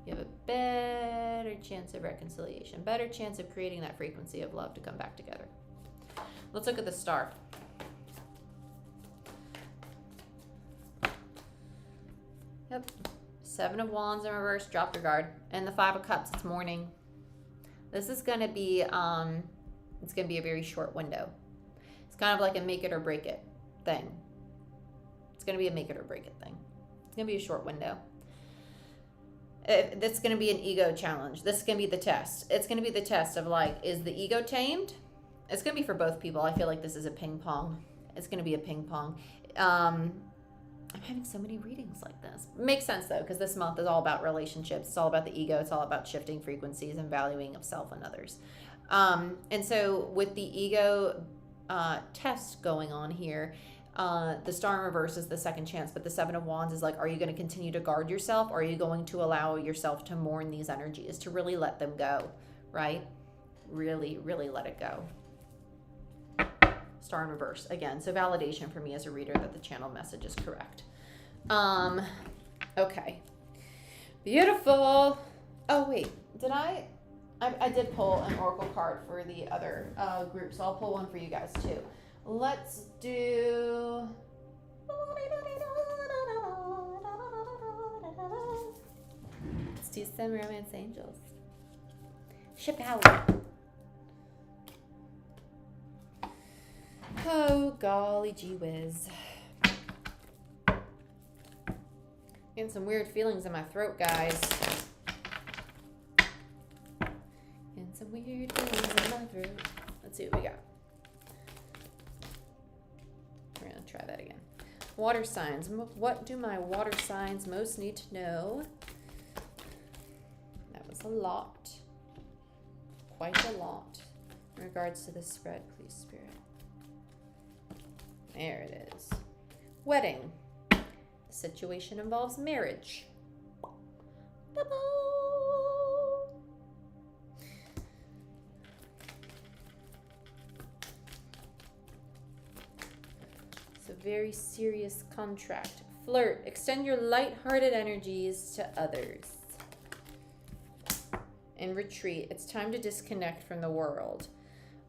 You have a better chance of reconciliation. Better chance of creating that frequency of love to come back together. Let's look at the star. Yep. 7 of Wands in reverse, drop your guard. And the 5 of Cups, it's morning. This is going to be, it's going to be a very short window. It's kind of like a make it or break it thing. It's going to be a make it or break it thing. It's going to be a short window. That's going to be an ego challenge. This is going to be the test. It's going to be the test of like, is the ego tamed? It's going to be for both people. I feel like this is a ping pong. It's going to be a ping pong. I'm having so many readings like this. Makes sense though, because this month is all about relationships. It's all about the ego. It's all about shifting frequencies and valuing of self and others. And so with the ego test going on here, the star in reverse is the second chance, but the 7 of Wands is like, are you going to continue to guard yourself? Or are you going to allow yourself to mourn these energies, to really let them go, right? Really, really let it go. Star in reverse again. So validation for me as a reader that the channel message is correct. Okay. Beautiful. Oh, wait, did I did pull an oracle card for the other group, so I'll pull one for you guys too. Let's do... Let's do some romance angels. Ship out. Oh, golly gee whiz. Getting some weird feelings in my throat, guys. Getting some weird feelings in my throat. Let's see what we got. We're going to try that again. Water signs. What do my water signs most need to know? That was a lot. Quite a lot. In regards to this spread, please, Spirit. There it is. Wedding. The situation involves marriage. It's a very serious contract. Flirt. Extend your light-hearted energies to others. And retreat. It's time to disconnect from the world.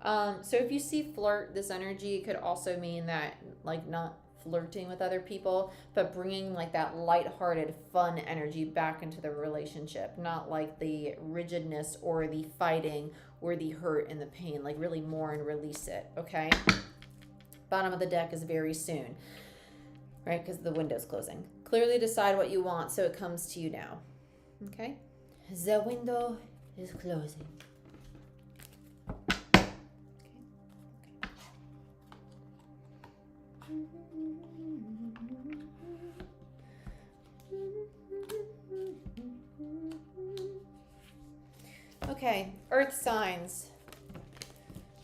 So if you see flirt, this energy could also mean that, like, not flirting with other people, but bringing like that lighthearted, fun energy back into the relationship, not like the rigidness or the fighting or the hurt and the pain, like really more and release it, okay? Bottom of the deck is very soon, right? Because the window's closing. Clearly decide what you want so it comes to you now, okay? The window is closing. Okay, earth signs.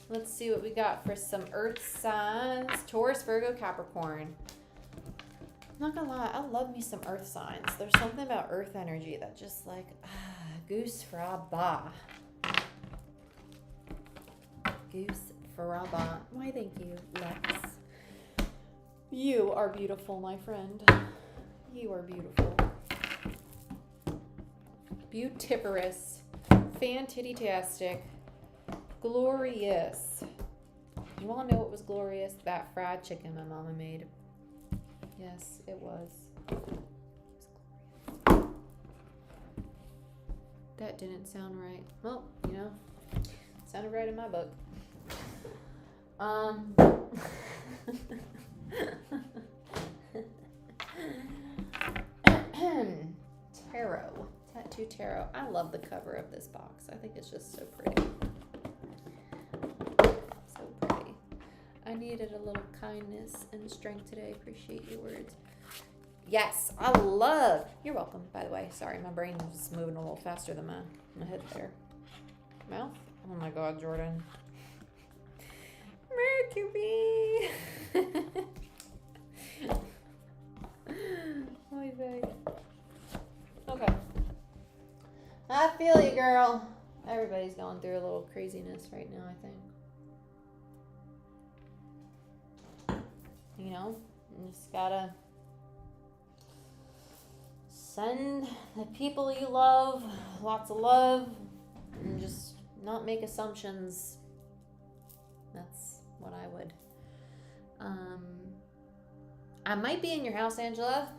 Let's see what we got for some earth signs. Taurus, Virgo, Capricorn. I'm not gonna lie, I love me some earth signs. There's something about earth energy that just like, goose fraba. Goose fraba. Why, thank you, Lex. You are beautiful, my friend. You are beautiful. beautiferous, fan-titty-tastic, glorious. You all know what was glorious? That fried chicken my mama made. Yes, it was. That didn't sound right. Well, you know, sounded right in my book. Tarot. Tattoo Tarot. I love the cover of this box. I think it's just so pretty. So pretty. I needed a little kindness and strength today. Appreciate your words. Yes, I love. You're welcome, by the way. Sorry, my brain is just moving a little faster than my head there. Mouth? Oh my God, Jordyn. Mercury. My bag. Okay. I feel you, girl. Everybody's going through a little craziness right now, I think. You know, you just gotta send the people you love lots of love and just not make assumptions. That's what I would. I might be in your house, Angela.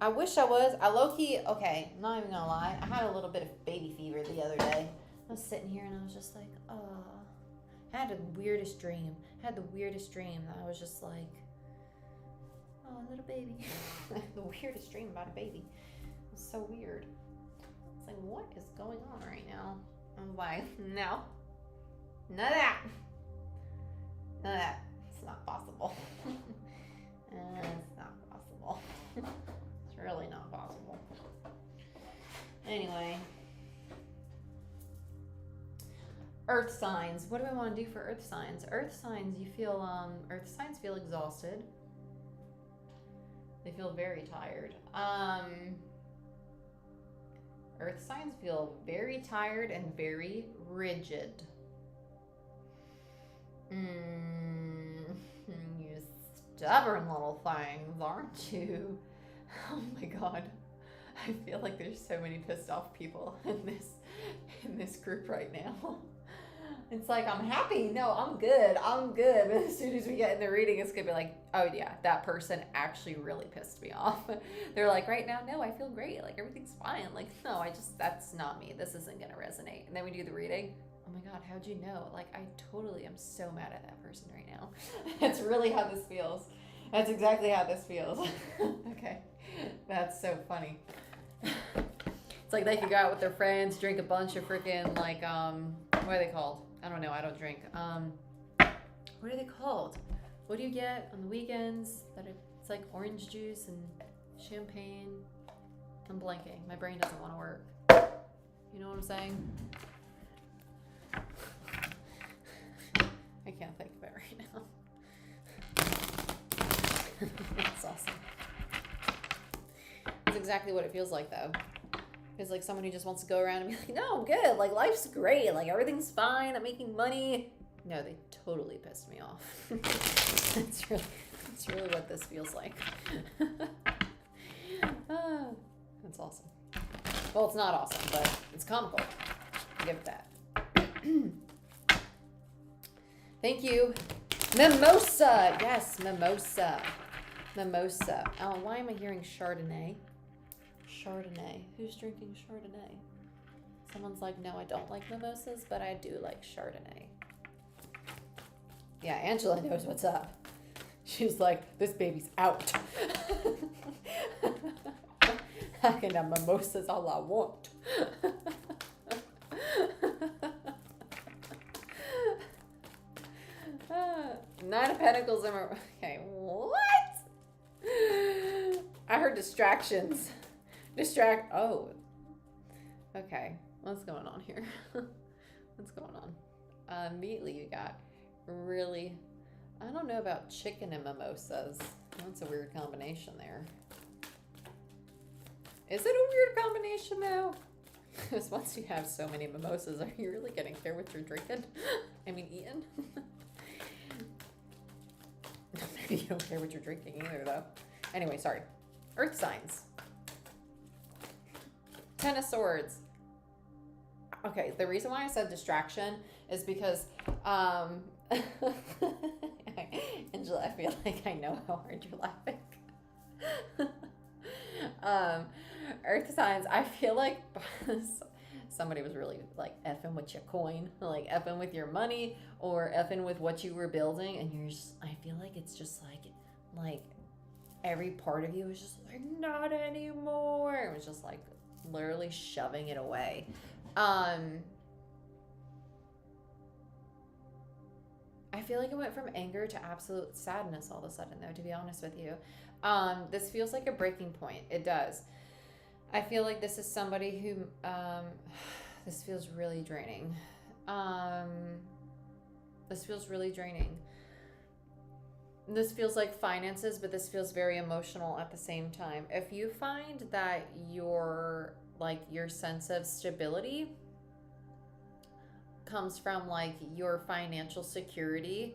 I wish I was. I low-key, okay, I'm not even gonna lie. I had a little bit of baby fever the other day. I was sitting here and I was just like, oh. I had the weirdest dream. That I was just like, oh, little baby. The weirdest dream about a baby. It was so weird. It's like, what is going on right now? I'm like, no. None of that. None of that. It's not possible. It's not possible. It's really not possible. Anyway. Earth signs. What do I want to do for earth signs? Earth signs, earth signs feel exhausted. They feel very tired. Earth signs feel very tired and very rigid. You stubborn little things, aren't you? Oh my God. I feel like there's so many pissed off people in this group right now. It's like, I'm happy. No, I'm good. But as soon as we get in the reading, it's going to be like, oh yeah, that person actually really pissed me off. They're like, right now, no, I feel great. Like, everything's fine. Like, no, that's not me. This isn't going to resonate. And then we do the reading. Oh my God, how'd you know? Like, I totally am so mad at that person right now. That's really how this feels. That's exactly how this feels. Okay. That's so funny. It's like they could go out with their friends, drink a bunch of freaking, like, what are they called? I don't know. I don't drink. What are they called? What do you get on the weekends? It's like orange juice and champagne. I'm blanking. My brain doesn't want to work. You know what I'm saying? I can't think of it right now. That's awesome. That's exactly what it feels like, though. It's like someone who just wants to go around and be like, no, I'm good. Like, life's great. Like, everything's fine. I'm making money. No, they totally pissed me off. That's really what this feels like. That's awesome. Well, it's not awesome, but it's comical. I'll give it that. Thank you. Mimosa. Yes, mimosa. Mimosa. Oh, why am I hearing Chardonnay? Chardonnay. Who's drinking Chardonnay? Someone's like, no, I don't like mimosas, but I do like Chardonnay. Yeah, Angela knows what's up. She's like, this baby's out. I can have mimosas all I want. Nine of Pentacles. Okay, what? I heard distractions. Oh. Okay. What's going on here? What's going on? Immediately you got really, I don't know about chicken and mimosas. That's a weird combination there. Is it a weird combination though? Because once you have so many mimosas, are you really getting care what you're drinking? I mean, eating? Maybe you don't care what you're drinking either though. Anyway, sorry. Earth signs. Ten of Swords. Okay, the reason why I said distraction is because, Angela, I feel like I know how hard you're laughing. Earth signs, I feel like somebody was really like effing with your coin, like effing with your money or effing with what you were building, and you're just, I feel like it's just like every part of you is just like, not anymore. It was just like literally shoving it away. I feel like it went from anger to absolute sadness all of a sudden, though, to be honest with you. This feels like a breaking point. It does. I feel like this is somebody who, this feels really draining. This feels really draining. This feels like finances, but this feels very emotional at the same time. If you find that your sense of stability comes from like your financial security,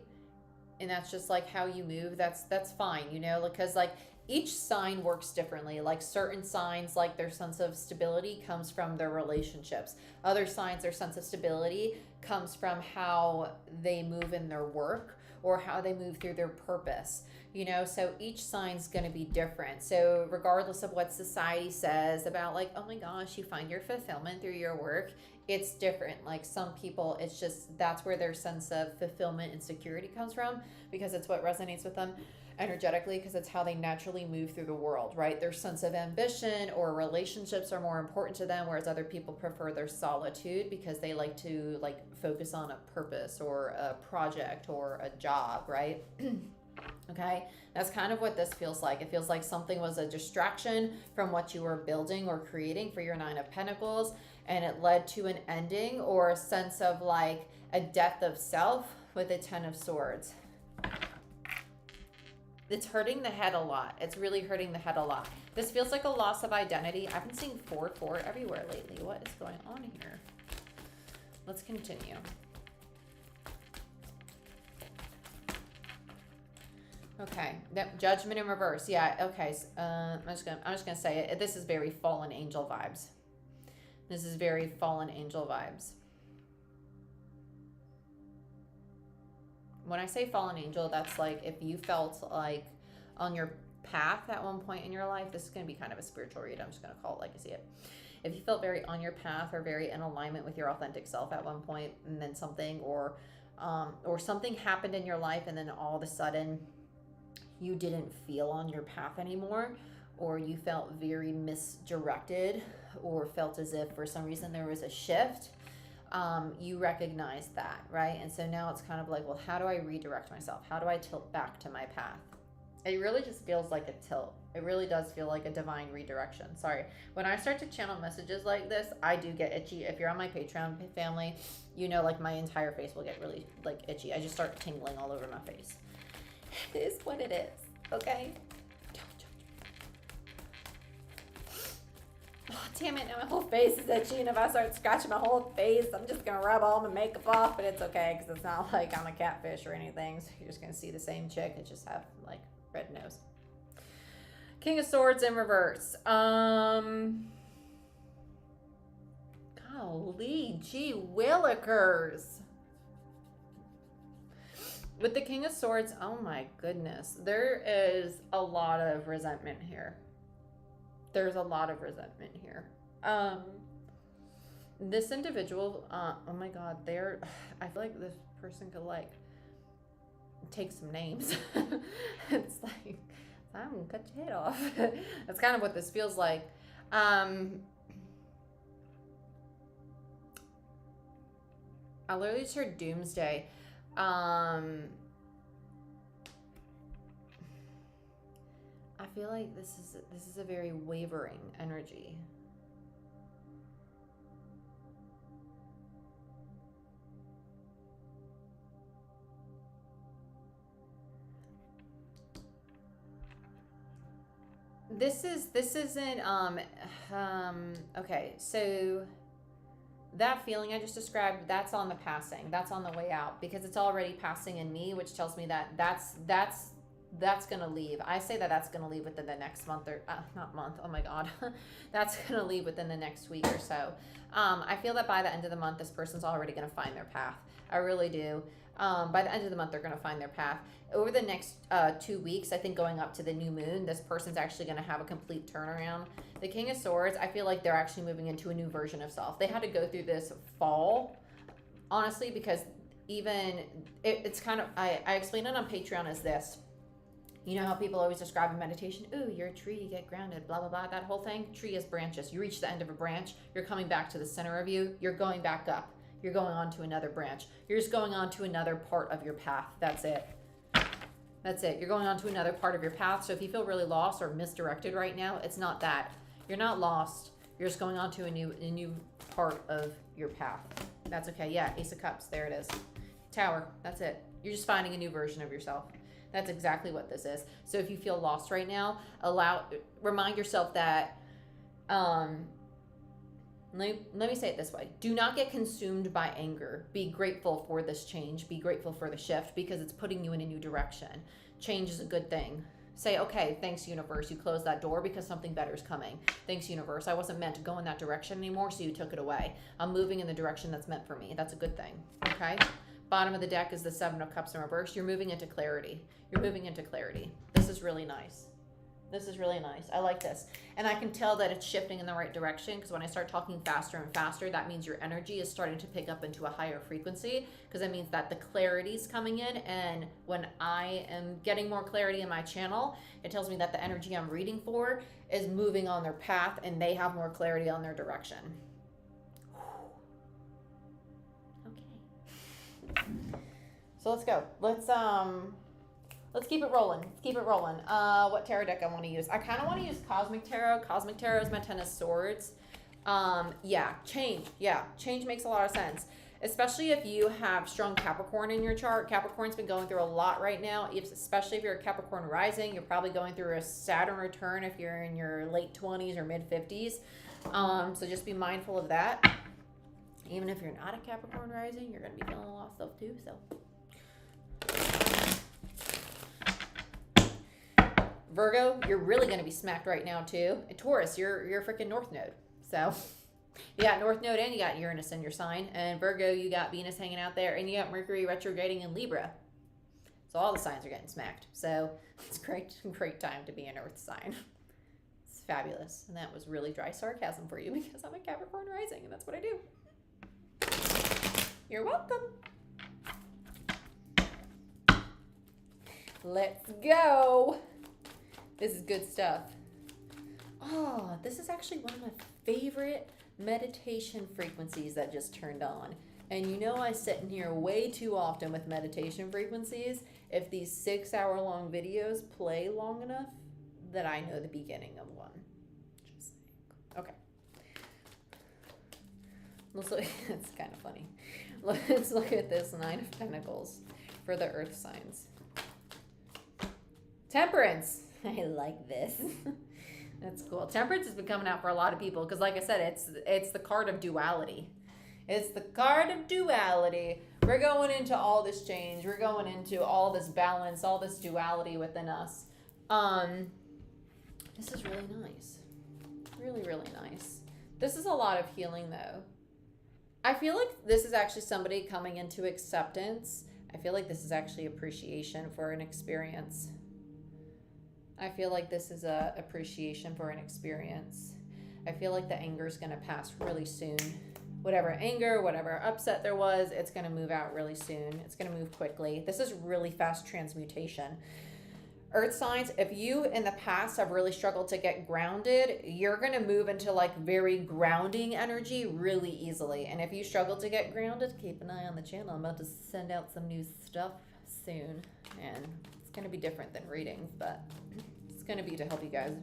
and that's just like how you move, that's fine, you know, because like each sign works differently. Like certain signs, like their sense of stability comes from their relationships. Other signs, their sense of stability comes from how they move in their work or how they move through their purpose, you know. So each sign's going to be different. So regardless of what society says about like, oh my gosh, you find your fulfillment through your work, it's different. Like some people, it's just, that's where their sense of fulfillment and security comes from, because it's what resonates with them energetically, because it's how they naturally move through the world, right? Their sense of ambition or relationships are more important to them, whereas other people prefer their solitude because they like to like focus on a purpose or a project or a job, right? Okay, that's kind of what this feels like. It feels like something was a distraction from what you were building or creating for your Nine of Pentacles, and it led to an ending or a sense of like a death of self with a Ten of Swords. It's hurting the head a lot. It's really hurting the head a lot. This feels like a loss of identity. I've been seeing 4-4 everywhere lately. What is going on here? Let's continue. Okay, Judgment in reverse. Yeah, okay. I'm just gonna say it. This is very fallen angel vibes. This is very fallen angel vibes. When I say fallen angel, that's like if you felt like on your path at one point in your life, this is going to be kind of a spiritual read. I'm just going to call it like I see it. If you felt very on your path or very in alignment with your authentic self at one point, and then something or something happened in your life, and then all of a sudden you didn't feel on your path anymore, or you felt very misdirected, or felt as if for some reason there was a shift, you recognize that, right? And so now it's kind of like, well, how do I redirect myself? How do I tilt back to my path? It really just feels like a tilt. It really does feel like a divine redirection. Sorry. When I start to channel messages like this, I do get itchy. If you're on my Patreon family, you know, like my entire face will get really like itchy. I just start tingling all over my face. It is what it is, okay? Oh, damn it, now my whole face is itchy, and if I start scratching my whole face, I'm just going to rub all my makeup off, but it's okay, because it's not like I'm a catfish or anything, so you're just going to see the same chick and just have, like, red nose. King of Swords in reverse. Golly, gee willikers. With the King of Swords, oh my goodness, there is a lot of resentment here. There's a lot of resentment here. This individual, oh my God, I feel like this person could like take some names. It's like, I'm gonna cut your head off. That's kind of what this feels like. I literally just heard doomsday. I feel like this is a very wavering energy. This isn't okay, so that feeling I just described, that's on the passing, that's on the way out, because it's already passing in me, which tells me that that's that's going to leave. I say that that's going to leave within the next month or not month. Oh my God. That's going to leave within the next week or so. I feel that by the end of the month, this person's already going to find their path. I really do. By the end of the month, they're going to find their path. Over the next 2 weeks, I think going up to the new moon, this person's actually going to have a complete turnaround. The King of Swords, I feel like they're actually moving into a new version of self. They had to go through this fall, honestly, because even it's kind of, I explain it on Patreon as this. You know how people always describe in meditation, ooh, you're a tree, you get grounded, blah, blah, blah, that whole thing. Tree is branches. You reach the end of a branch, you're coming back to the center of you, you're going back up. You're going on to another branch. You're just going on to another part of your path. That's it. That's it. You're going on to another part of your path. So if you feel really lost or misdirected right now, it's not that. You're not lost. You're just going on to a new part of your path. That's okay. Yeah, Ace of Cups. There it is. Tower. That's it. You're just finding a new version of yourself. That's exactly what this is. So if you feel lost right now, remind yourself that, let me say it this way. Do not get consumed by anger. Be grateful for this change. Be grateful for the shift because it's putting you in a new direction. Change is a good thing. Say, okay, thanks, universe. You closed that door because something better is coming. Thanks, universe. I wasn't meant to go in that direction anymore, so you took it away. I'm moving in the direction that's meant for me. That's a good thing. Okay? Bottom of the deck is the Seven of Cups in reverse. You're moving into clarity. You're moving into clarity. This is really nice. This is really nice. I like this. And I can tell that it's shifting in the right direction because when I start talking faster and faster, that means your energy is starting to pick up into a higher frequency because that means that the clarity is coming in. And when I am getting more clarity in my channel, it tells me that the energy I'm reading for is moving on their path and they have more clarity on their direction. Okay. So let's go. Let's keep it rolling. Let's keep it rolling. What tarot deck I want to use? I kind of want to use Cosmic Tarot. Cosmic Tarot is my Ten of Swords. Yeah, change. Yeah, change makes a lot of sense. Especially if you have strong Capricorn in your chart. Capricorn's been going through a lot right now. Especially if you're a Capricorn rising, you're probably going through a Saturn return if you're in your late 20s or mid 50s. So just be mindful of that. Even if you're not a Capricorn rising, you're going to be feeling a lot of stuff too. So. Virgo, you're really going to be smacked right now too. And Taurus, you're a freaking North Node. So you got North Node and you got Uranus in your sign. And Virgo, you got Venus hanging out there. And you got Mercury retrograding in Libra. So all the signs are getting smacked. So it's a great time to be an Earth sign. It's fabulous. And that was really dry sarcasm for you because I'm a Capricorn rising and that's what I do. You're welcome. Let's go. This is good stuff. Oh, this is actually one of my favorite meditation frequencies that just turned on. And you know I sit in here way too often with meditation frequencies. If these 6-hour-long videos play long enough, that I know the beginning of one. Just saying. Okay. Let's look. It's kind of funny. Let's look at this Nine of Pentacles for the Earth signs. Temperance. I like this. That's cool. Temperance has been coming out for a lot of people because, like I said, it's the card of duality. It's the card of duality. We're going into all this change. We're going into all this balance, all this duality within us. This is really nice. Really, really nice. This is a lot of healing, though. I feel like this is actually somebody coming into acceptance. I feel like this is actually appreciation for an experience. I feel like this is a appreciation for an experience. I feel like the anger is going to pass really soon. Whatever anger, whatever upset there was, it's going to move out really soon. It's going to move quickly. This is really fast transmutation. Earth signs, if you in the past have really struggled to get grounded, you're going to move into like very grounding energy really easily. And if you struggle to get grounded, keep an eye on the channel. I'm about to send out some new stuff soon. And it's going to be different than readings, but it's going to be to help you guys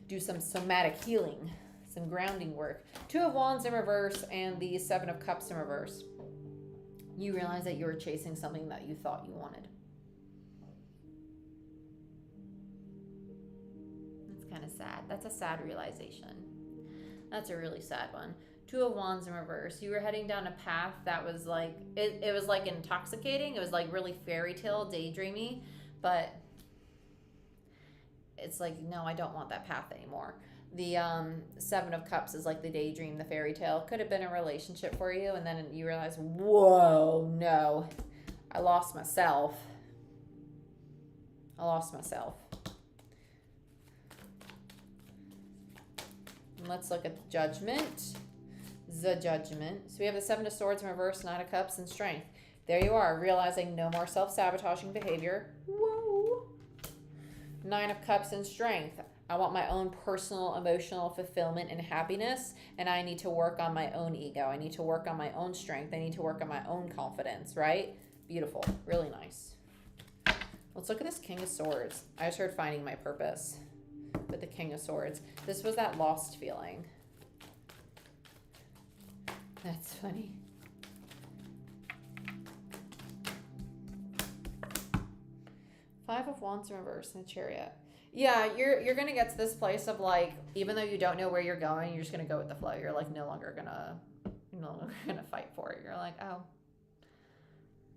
do some somatic healing, some grounding work. Two of Wands in reverse and the Seven of Cups in reverse. You realize that you were chasing something that you thought you wanted. Kind of sad. That's a sad realization. That's a really sad one. Two of Wands in reverse. You were heading down a path that was like, it was like intoxicating. It was like really fairy tale, daydreamy, but it's like, no, I don't want that path anymore. The Seven of Cups is like the daydream, the fairy tale. Could have been a relationship for you, and then you realize, whoa, no, I lost myself. I lost myself. And let's look at the Judgment. The Judgment. So we have the Seven of Swords in reverse, Nine of Cups, and Strength. There you are, realizing no more self-sabotaging behavior. Whoa. Nine of Cups and Strength. I want my own personal emotional fulfillment and happiness, and I need to work on my own ego. I need to work on my own strength. I need to work on my own confidence, right? Beautiful. Really nice. Let's look at this King of Swords. I just heard finding my purpose with the King of Swords. This was that lost feeling. That's funny. Five of Wands in reverse in the Chariot. Yeah, you're gonna get to this place of like, even though you don't know where you're going, you're just gonna go with the flow. You're like no longer gonna fight for it. You're like, oh,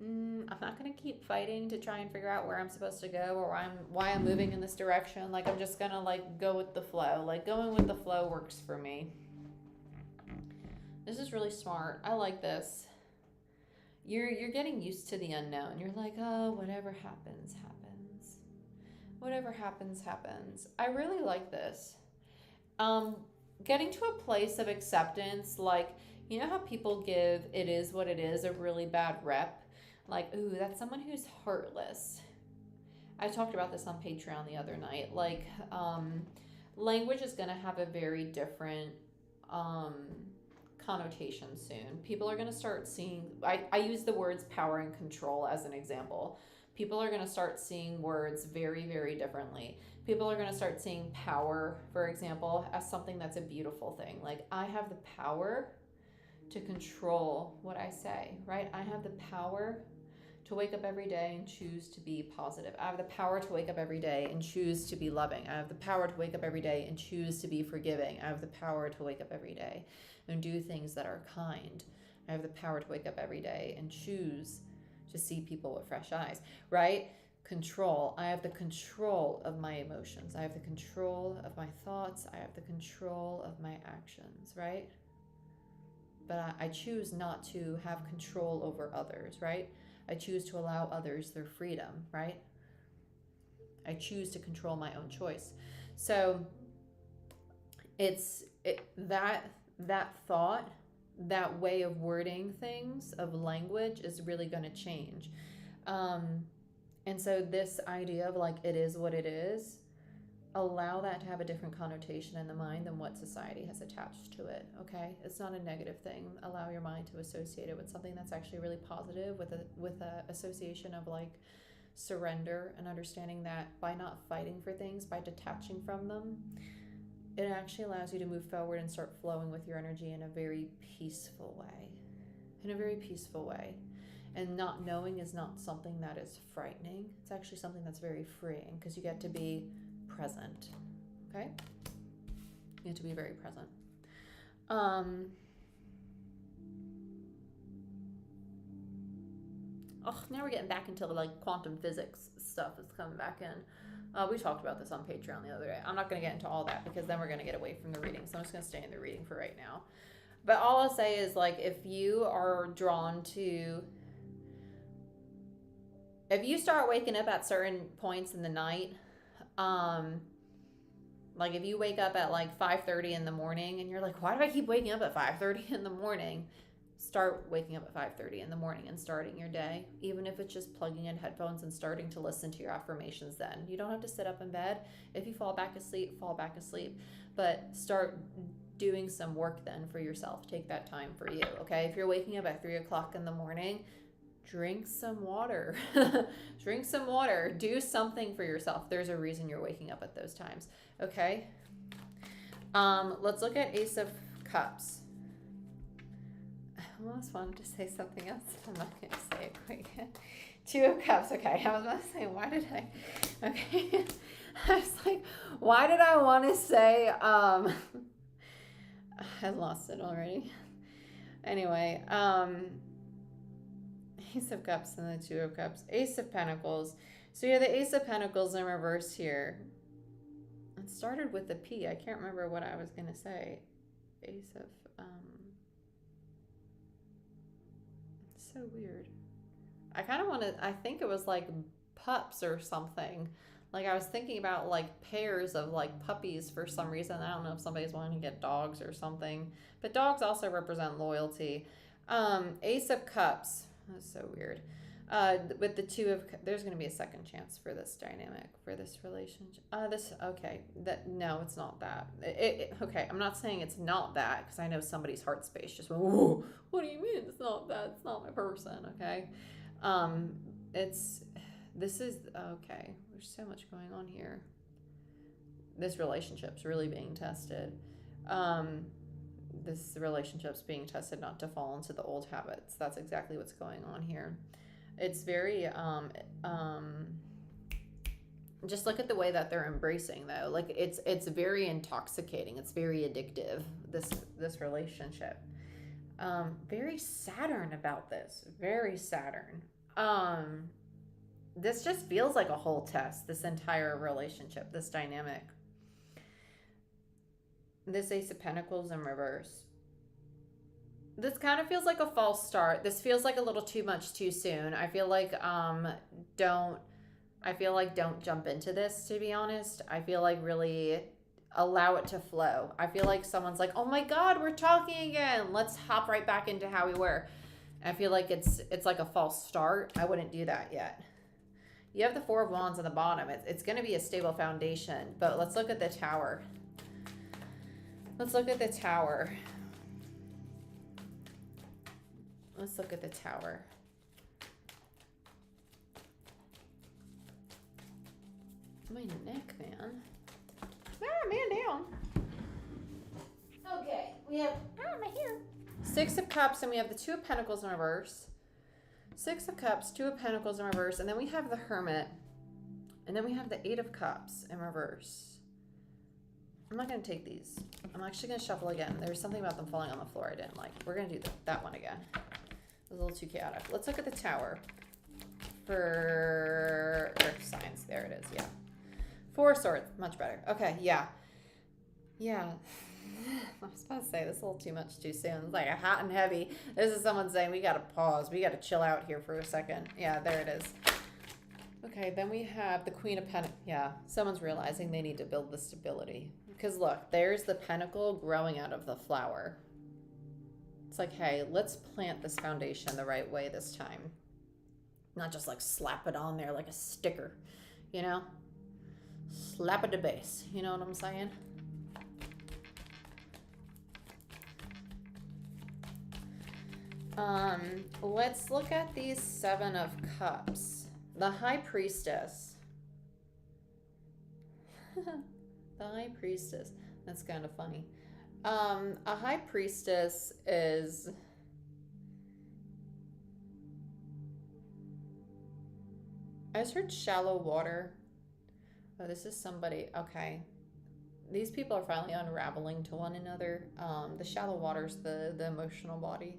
I'm not gonna keep fighting to try and figure out where I'm supposed to go or why I'm moving in this direction. Like I'm just gonna like go with the flow. Like going with the flow works for me. This is really smart. I like this. You're getting used to the unknown. You're like, oh, whatever happens, happens. Whatever happens, happens. I really like this. Getting to a place of acceptance, like, you know how people give "it is what it is" a really bad rep? Like, ooh, that's someone who's heartless. I talked about this on Patreon the other night. Like, language is going to have a very different connotation soon. People are going to start seeing, I use the words power and control as an example. People are going to start seeing words very, very differently. People are going to start seeing power, for example, as something that's a beautiful thing. Like, I have the power to control what I say, right? I have the power to wake up every day and choose to be positive. I have the power to wake up every day and choose to be loving. I have the power to wake up every day and choose to be forgiving. I have the power to wake up every day and do things that are kind. I have the power to wake up every day and choose to see people with fresh eyes, right? Control. I have the control of my emotions. I have the control of my thoughts. I have the control of my actions, right? But I choose not to have control over others, right? I choose to allow others their freedom, right? I choose to control my own choice. So that thought, that way of wording things, of language, is really going to change. And so this idea of like, it is what it is, allow that to have a different connotation in the mind than what society has attached to it, okay? It's not a negative thing. Allow your mind to associate it with something that's actually really positive, with a association of like surrender and understanding that by not fighting for things, by detaching from them, it actually allows you to move forward and start flowing with your energy in a very peaceful way. In a very peaceful way. And not knowing is not something that is frightening. It's actually something that's very freeing because you get to be present, okay? You have to be very present. Oh, now we're getting back into the like quantum physics stuff that's coming back in. We talked about this on Patreon the other day. I'm not going to get into all that because then we're going to get away from the reading. So I'm just going to stay in the reading for right now. But all I'll say is like, if you are drawn to, if you start waking up at certain points in the night, like if you wake up at like 5:30 in the morning and you're like, why do I keep waking up at 5:30 in the morning? Start waking up at 5:30 in the morning and starting your day, even if it's just plugging in headphones and starting to listen to your affirmations. Then you don't have to sit up in bed. If you fall back asleep, but start doing some work then for yourself. Take that time for you, okay? If you're waking up at 3 o'clock in the morning, drink some water. Drink some water. Do something for yourself. There's a reason you're waking up at those times, okay? Let's look at Ace of Cups. I almost wanted to say something else. I'm not going to say it quite yet. Two of Cups. Okay, I was about to say, why did I? Okay. I was like, why did I want to say, I lost it already. Anyway, Ace of Cups and the Two of Cups. Ace of Pentacles. So you have the Ace of Pentacles in reverse here. It started with a P. I can't remember what I was going to say. Ace of, it's so weird. I kind of wanted, I think it was like pups or something. Like I was thinking about like pairs of like puppies for some reason. I don't know if somebody's wanting to get dogs or something. But dogs also represent loyalty. Ace of Cups. That's so weird. With the Two of, there's going to be a second chance for this dynamic, for this relationship. No, it's not that. Okay, I'm not saying it's not that, because I know somebody's heart space just went, whoa, what do you mean it's not that? It's not my person, okay? This is, okay, there's so much going on here. This relationship's really being tested. This relationship's being tested not to fall into the old habits. That's exactly what's going on here. It's very, just look at the way that they're embracing though. Like it's very intoxicating. It's very addictive, this relationship. Very Saturn about this, very Saturn. This just feels like a whole test, this entire relationship, this dynamic. This Ace of Pentacles in reverse. This kind of feels like a false start. This feels like a little too much too soon. I feel like don't jump into this, to be honest. I feel like really allow it to flow. I feel like someone's like, "Oh my God, we're talking again. Let's hop right back into how we were." I feel like it's like a false start. I wouldn't do that yet. You have the Four of Wands on the bottom. It's going to be a stable foundation, but let's look at the Tower. Let's look at the Tower. Let's look at the Tower. My neck, man. Man down. Okay, we have, my hair. Six of Cups, and we have the Two of Pentacles in reverse. Six of Cups, Two of Pentacles in reverse, and then we have the Hermit, and then we have the Eight of Cups in reverse. I'm not going to take these. I'm actually going to shuffle again. There's something about them falling on the floor I didn't like. We're going to do that one again. It was a little too chaotic. Let's look at the Tower for Earth signs. There it is, yeah. Four of Swords, much better. Okay, yeah. Yeah. I was about to say, this is a little too much too soon. It's like a hot and heavy. This is someone saying, we got to pause. We got to chill out here for a second. Yeah, there it is. Okay, then we have the Queen of Pentacles. Yeah, someone's realizing they need to build the stability. Because look, there's the pentacle growing out of the flower. It's like, hey, let's plant this foundation the right way this time. Not just like slap it on there like a sticker, you know? Slap it to base. You know what I'm saying? Let's look at these Seven of Cups. The High Priestess. The High Priestess. That's kind of funny. A High Priestess is... I just heard shallow water. Oh, this is somebody. Okay. These people are finally unraveling to one another. The shallow water's the emotional body.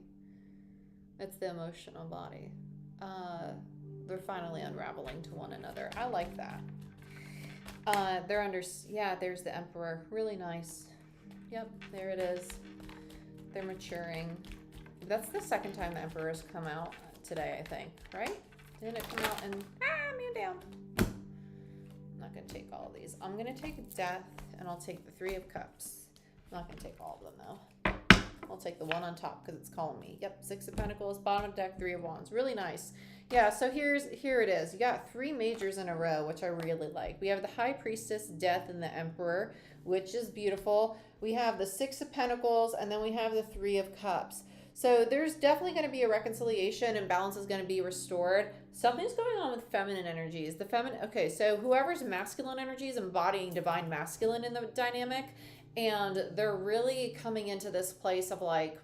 It's the emotional body. They're finally unraveling to one another. I like that. They're under, yeah, there's the Emperor. Really nice. Yep, there it is. They're maturing. That's the second time the Emperor has come out today, I think, right? Didn't it come out and, man down. I'm not going to take all of these. I'm going to take Death, and I'll take the Three of Cups. I'm not going to take all of them, though. I'll take the one on top because it's calling me. Yep, Six of Pentacles, bottom of deck, Three of Wands. Really nice. Yeah, so here it is. You got three majors in a row, which I really like. We have the High Priestess, Death, and the Emperor, which is beautiful. We have the Six of Pentacles, and then we have the Three of Cups. So there's definitely going to be a reconciliation, and balance is going to be restored. Something's going on with feminine energies. Okay, so whoever's masculine energy is embodying divine masculine in the dynamic, and they're really coming into this place of like,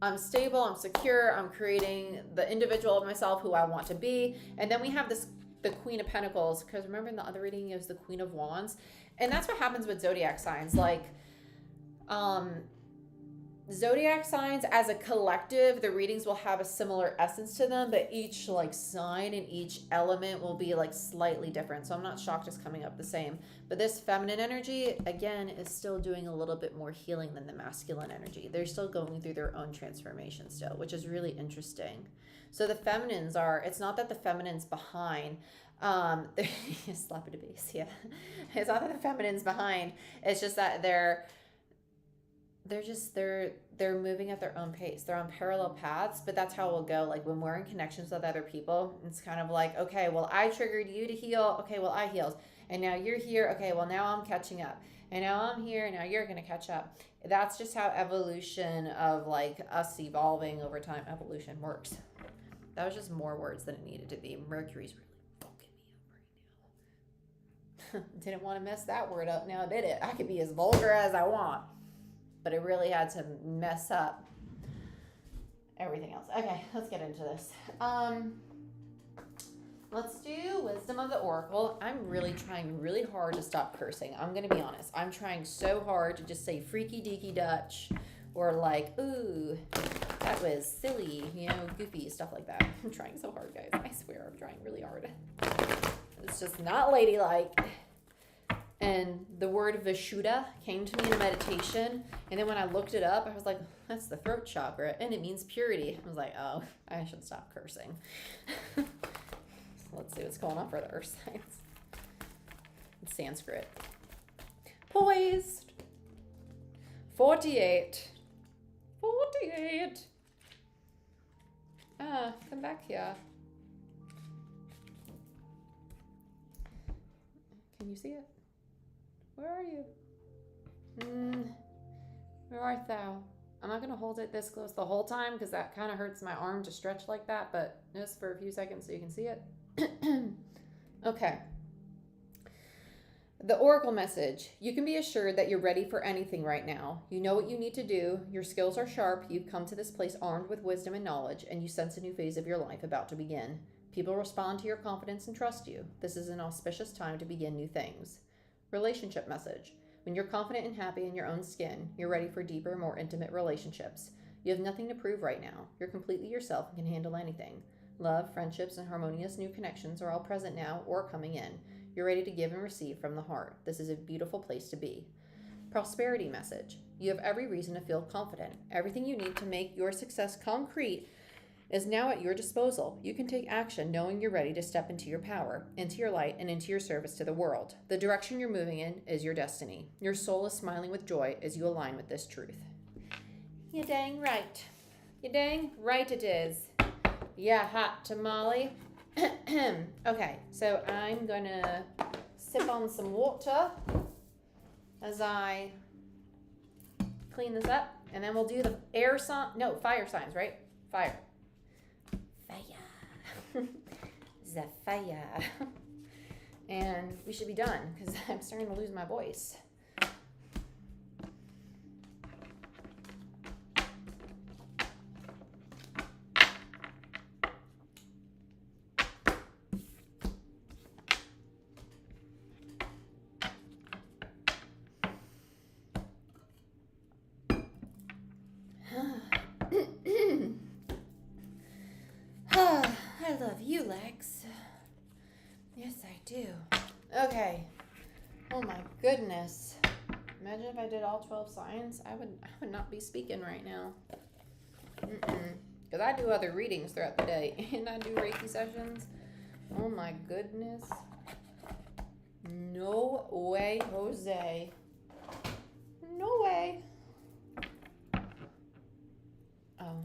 I'm stable, I'm secure, I'm creating the individual of myself who I want to be. And then we have the Queen of Pentacles, because remember in the other reading it was the Queen of Wands. And that's what happens with zodiac signs. Like, zodiac signs as a collective, the readings will have a similar essence to them, but each like sign and each element will be like slightly different. So I'm not shocked it's coming up the same. But this feminine energy, again, is still doing a little bit more healing than the masculine energy. They're still going through their own transformation still, which is really interesting. So the feminines are, it's not that the feminine's behind. Slap it a base, yeah. It's not that the feminine's behind. It's just that they're moving at their own pace. They're on parallel paths, but that's how it will go. Like when we're in connections with other people, it's kind of like, okay, well, I triggered you to heal. Okay, well, I healed. And now you're here. Okay, well, now I'm catching up. And now I'm here. Now you're going to catch up. That's just how evolution of like us evolving over time, evolution works. That was just more words than it needed to be. Mercury's really fucking me up right now. Didn't want to mess that word up. Now I did it. I could be as vulgar as I want. But it really had to mess up everything else. Okay, let's get into this. Let's do Wisdom of the Oracle. I'm really trying really hard to stop cursing. I'm going to be honest. I'm trying so hard to just say freaky deaky Dutch or like, ooh, that was silly, you know, goofy, stuff like that. I'm trying so hard, guys. I swear I'm trying really hard. It's just not ladylike. And the word Vishuddha came to me in a meditation. And then when I looked it up, I was like, that's the throat chakra. And it means purity. I was like, oh, I should stop cursing. So let's see what's going on for the earth signs. It's Sanskrit. Poised. 48. 48. Come back here. Can you see it? Where are you? Where art thou? I'm not going to hold it this close the whole time because that kind of hurts my arm to stretch like that, but just for a few seconds so you can see it. Okay. The Oracle message. You can be assured that you're ready for anything right now. You know what you need to do. Your skills are sharp. You've come to this place armed with wisdom and knowledge, and you sense a new phase of your life about to begin. People respond to your confidence and trust you. This is an auspicious time to begin new things. Relationship message. When you're confident and happy in your own skin, you're ready for deeper, more intimate relationships. You have nothing to prove right now. You're completely yourself and can handle anything. Love, friendships, and harmonious new connections are all present now or coming in. You're ready to give and receive from the heart. This is a beautiful place to be. Prosperity message. You have every reason to feel confident. Everything you need to make your success concrete is now at your disposal. You can take action knowing you're ready to step into your power, into your light, and into your service to the world. The direction you're moving in is your destiny. Your soul is smiling with joy as you align with this truth. You're dang right. You're dang right it is. Yeah, hot tamale. Okay, so I'm going to sip on some water as I clean this up. And then we'll do the fire signs, right? Fire. The fire. And we should be done because I'm starting to lose my voice. I love you, Lex. Yes, I do. Okay. Oh my goodness. Imagine if I did all 12 signs. I would not be speaking right now. Because I do other readings throughout the day. And I do Reiki sessions. Oh my goodness. No way, Jose. No way. Oh.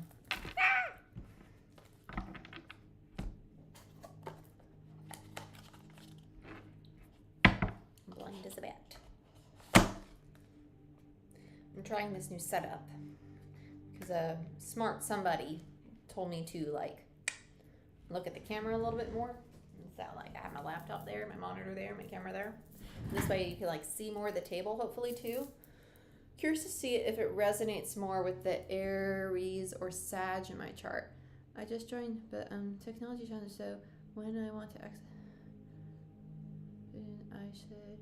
Blind as a bat. I'm trying this new setup because a smart somebody told me to like look at the camera a little bit more. So like I have my laptop there, my monitor there, my camera there. And this way you can like see more of the table hopefully too. Curious to see if it resonates more with the Aries or Sag in my chart. I just joined, but technology channel, so when I want to access, I should.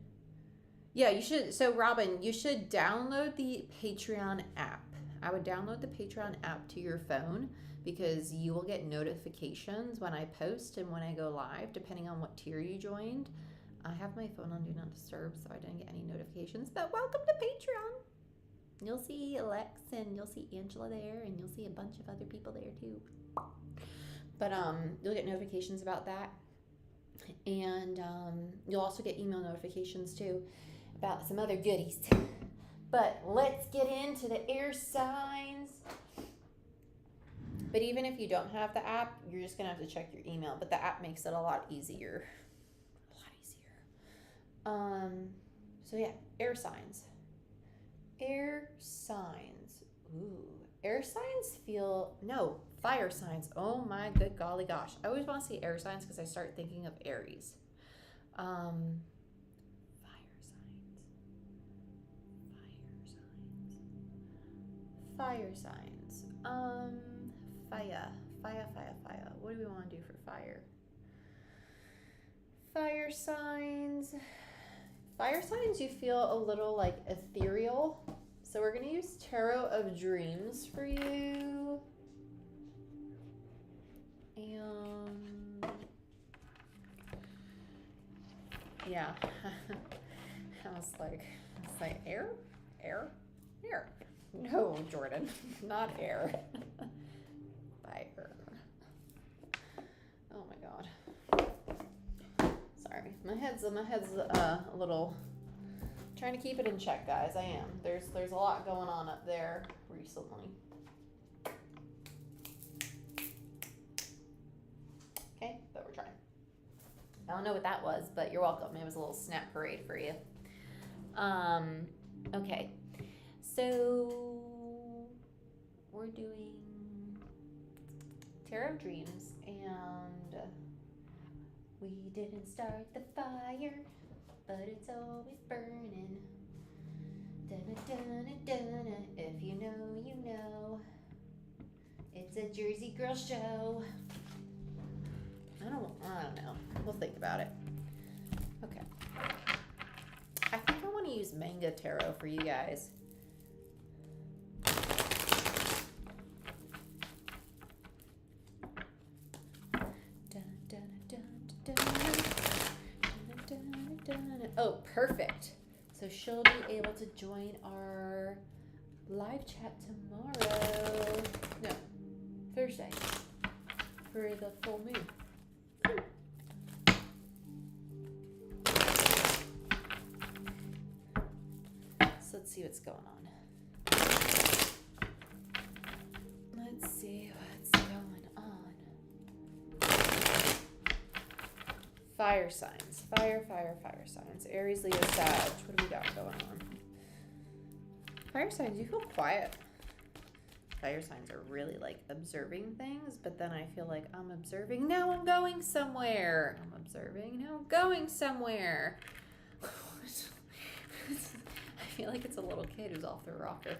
Yeah, you should. So Robin, you should download the Patreon app. I would download the Patreon app to your phone because you will get notifications when I post and when I go live, depending on what tier you joined. I have my phone on Do Not Disturb, so I didn't get any notifications, but welcome to Patreon. You'll see Alex and you'll see Angela there, and you'll see a bunch of other people there too. But you'll get notifications about that. And you'll also get email notifications too about some other goodies. But let's get into the air signs. But even if you don't have the app, you're just going to have to check your email. But the app makes it a lot easier. So yeah, air signs. Air signs. Ooh. Air signs fire signs. Oh my good golly gosh. I always want to see air signs because I start thinking of Aries. Fire signs. Fire. What do we want to do for fire? Fire signs. Fire signs, you feel a little like ethereal. So we're going to use Tarot of Dreams for you. And yeah, I was like air. No, Jordyn, not air. Fire. Oh my God. Sorry, my head's a little. Trying to keep it in check, guys. I am. There's a lot going on up there recently. Okay, but we're trying. I don't know what that was, but you're welcome. It was a little snap parade for you. Okay. So we're doing Tarot of Dreams, and we didn't start the fire, but it's always burning. Dun-dun-dun-dun-dun. If you know, you know. It's a Jersey Girl show. I don't know. We'll think about it. Okay. I think I want to use Manga Tarot for you guys. Oh, perfect. So she'll be able to join our live chat tomorrow. No, Thursday for the full moon. So let's see what's going on. Let's see what's going on. Fire signs. Fire signs. Aries, Leo, Sag. What do we got going on? Fire signs, you feel quiet. Fire signs are really like observing things, but then I feel like I'm observing. Now I'm going somewhere. I'm observing. Now I'm going somewhere. I feel like it's a little kid who's off their rocker.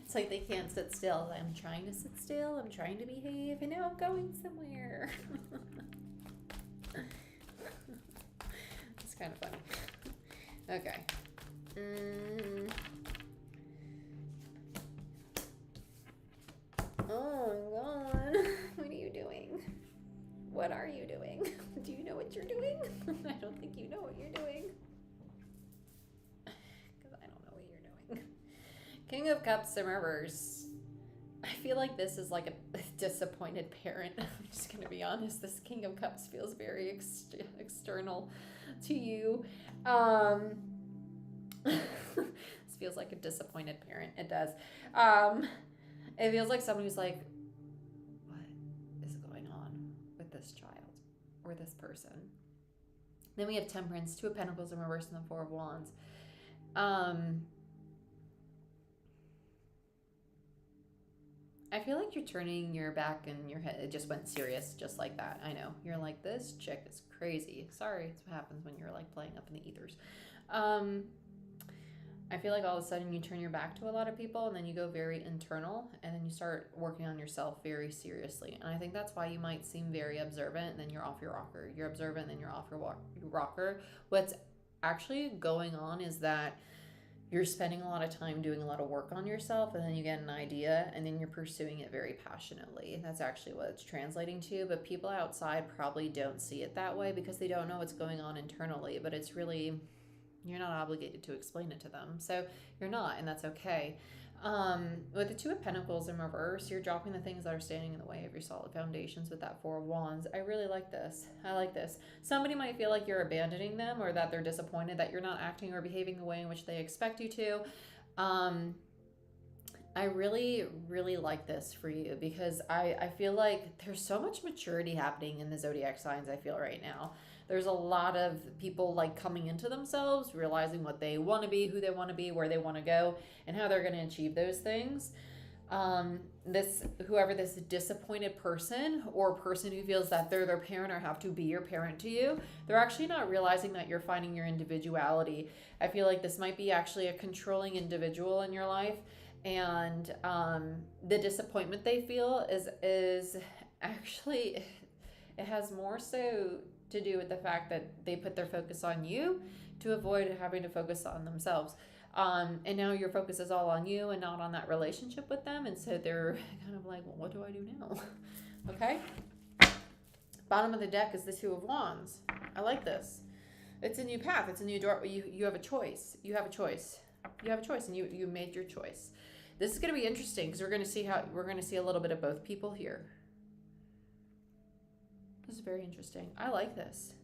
It's like they can't sit still. I'm trying to sit still. I'm trying to behave, and now I'm going somewhere. It's kind of funny. Okay. Oh my God. What are you doing? What are you doing? Do you know what you're doing? I don't think you know what you're doing. Because I don't know what you're doing. King of Cups in reverse. I feel like this is like a disappointed parent. I'm just going to be honest. This King of Cups feels very external to you. This feels like a disappointed parent. It does. It feels like somebody who's like, what is going on with this child or this person? Then we have Temperance, Two of Pentacles in reverse, and the Four of Wands. I feel like you're turning your back and your head. It just went serious just like that. I know. You're like, this chick is crazy. Sorry, it's what happens when you're like playing up in the ethers. I feel like all of a sudden you turn your back to a lot of people and then you go very internal and then you start working on yourself very seriously. And I think that's why you might seem very observant and then you're off your rocker. You're observant and then you're off your rocker. What's actually going on is that you're spending a lot of time doing a lot of work on yourself, and then you get an idea and then you're pursuing it very passionately. That's actually what it's translating to. But people outside probably don't see it that way because they don't know what's going on internally. But it's really, you're not obligated to explain it to them. So you're not, and that's okay. With the Two of Pentacles in reverse, you're dropping the things that are standing in the way of your solid foundations with that Four of Wands. I really like this. I like this. Somebody might feel like you're abandoning them, or that they're disappointed that you're not acting or behaving the way in which they expect you to. I really, really like this for you because I feel like there's so much maturity happening in the zodiac signs, I feel right now. There's a lot of people like coming into themselves, realizing what they want to be, who they want to be, where they want to go, and how they're going to achieve those things. Whoever this disappointed person or person who feels that they're their parent or have to be your parent to you, they're actually not realizing that you're finding your individuality. I feel like this might be actually a controlling individual in your life. And the disappointment they feel is actually, it has more so to do with the fact that they put their focus on you to avoid having to focus on themselves. And now your focus is all on you and not on that relationship with them. And so they're kind of like, well, what do I do now? Okay. Bottom of the deck is the Two of Wands. I like this. It's a new path. It's a new door. You have a choice. You have a choice. You have a choice, and you made your choice. This is going to be interesting because we're going to see a little bit of both people here. This is very interesting. I like this.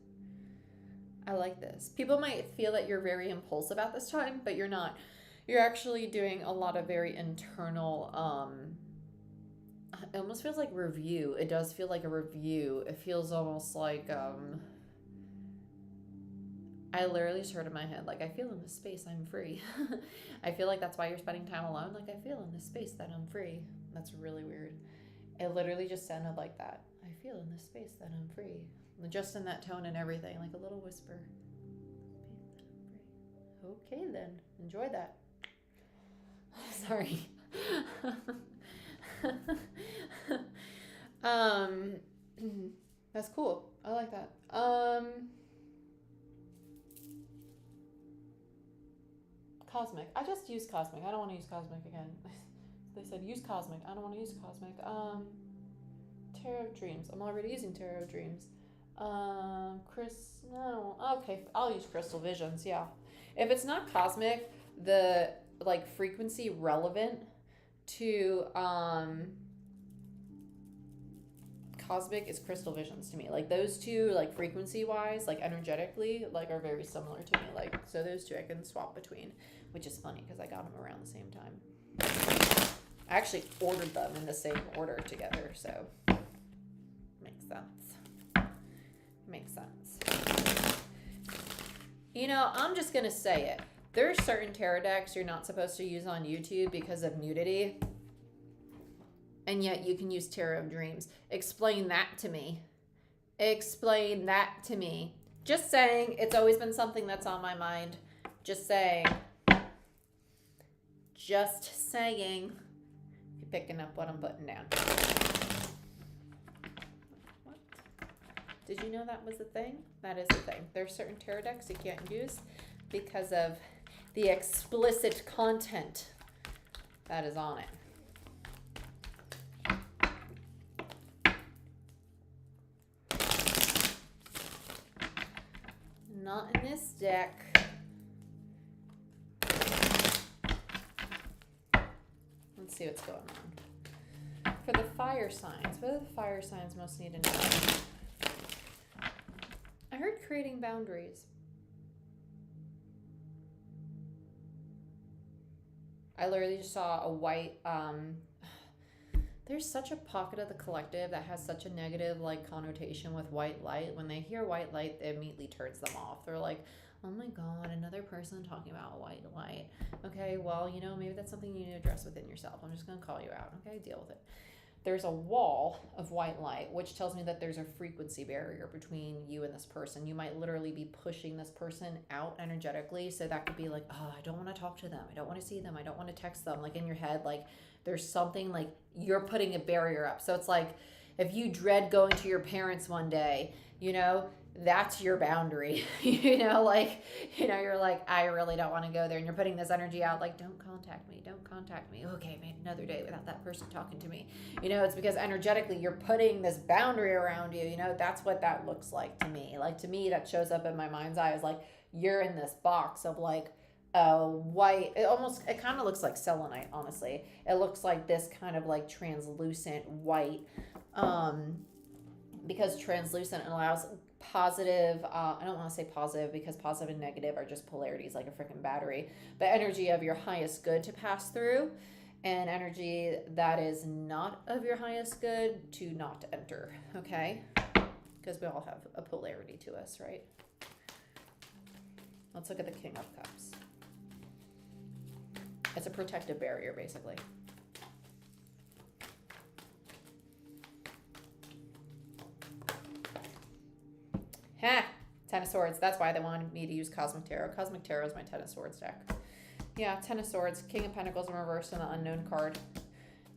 I like this. People might feel that you're very impulsive at this time, but you're not. You're actually doing a lot of very internal, it almost feels like review. It does feel like a review. It feels almost like, I literally just heard in my head, like, I feel in this space, I'm free. I feel like that's why you're spending time alone. Like, I feel in this space that I'm free. That's really weird. It literally just sounded like that. I feel in this space that I'm free. Just in that tone and everything, like a little whisper. Okay, then. Enjoy that. Sorry. That's cool. I like that. Cosmic. I just used Cosmic. I don't want to use Cosmic again. They said use Cosmic. I don't want to use Cosmic. Tarot of Dreams. I'm already using Tarot of Dreams. No. Okay, I'll use Crystal Visions. Yeah. If it's not Cosmic, the like frequency relevant to Cosmic is Crystal Visions to me. Like those two, like frequency wise, like energetically, like are very similar to me. Like, so those two I can swap between, which is funny because I got them around the same time. I actually ordered them in the same order together, so makes sense. Makes sense. You know, I'm just gonna say it. There's certain tarot decks you're not supposed to use on YouTube because of nudity. And yet you can use Tarot of Dreams. Explain that to me. Explain that to me. Just saying. It's always been something that's on my mind. Just saying. Just saying. You're picking up what I'm putting down. What? Did you know that was a thing? That is a thing. There's certain tarot decks you can't use because of the explicit content that is on it. Not in this deck. Let's see what's going on. For the fire signs, what do the fire signs most need to know? I heard creating boundaries. I literally just saw a white, there's such a pocket of the collective that has such a negative like connotation with white light. When they hear white light, it immediately turns them off. They're like, oh my God, another person talking about white light. Okay, well, you know, maybe that's something you need to address within yourself. I'm just going to call you out. Okay, deal with it. There's a wall of white light, which tells me that there's a frequency barrier between you and this person. You might literally be pushing this person out energetically. So that could be like, oh, I don't want to talk to them. I don't want to see them. I don't want to text them. Like in your head, like there's something like you're putting a barrier up. So it's like if you dread going to your parents one day, you know, that's your boundary. You're like, I really don't want to go there. And you're putting this energy out like, don't contact me. Don't contact me. Okay, made another day without that person talking to me. It's because energetically you're putting this boundary around you. That's what that looks like to me. Like, to me, that shows up in my mind's eye as like, you're in this box of like, white, it kind of looks like selenite, honestly. It looks like this kind of like translucent white, because translucent allows positive, I don't want to say positive because positive and negative are just polarities like a freaking battery, but energy of your highest good to pass through, and energy that is not of your highest good to not enter, okay? Because we all have a polarity to us, right? Let's look at the King of Cups. It's a protective barrier, basically. Ha! Ten of Swords. That's why they wanted me to use Cosmic Tarot. Cosmic Tarot is my Ten of Swords deck. Yeah, Ten of Swords. King of Pentacles in reverse and the Unknown card.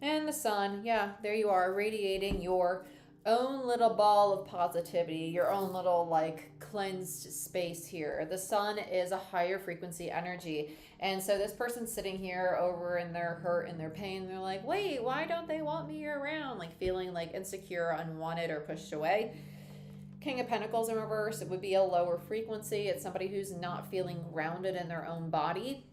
And the Sun. Yeah, there you are, radiating your own little ball of positivity, your own little like cleansed space here. The Sun is a higher frequency energy, and so this person's sitting here over in their hurt and their pain. They're like, wait, why don't they want me around? Like feeling like insecure, unwanted, or pushed away. King of Pentacles in reverse, it would be a lower frequency. It's somebody who's not feeling grounded in their own body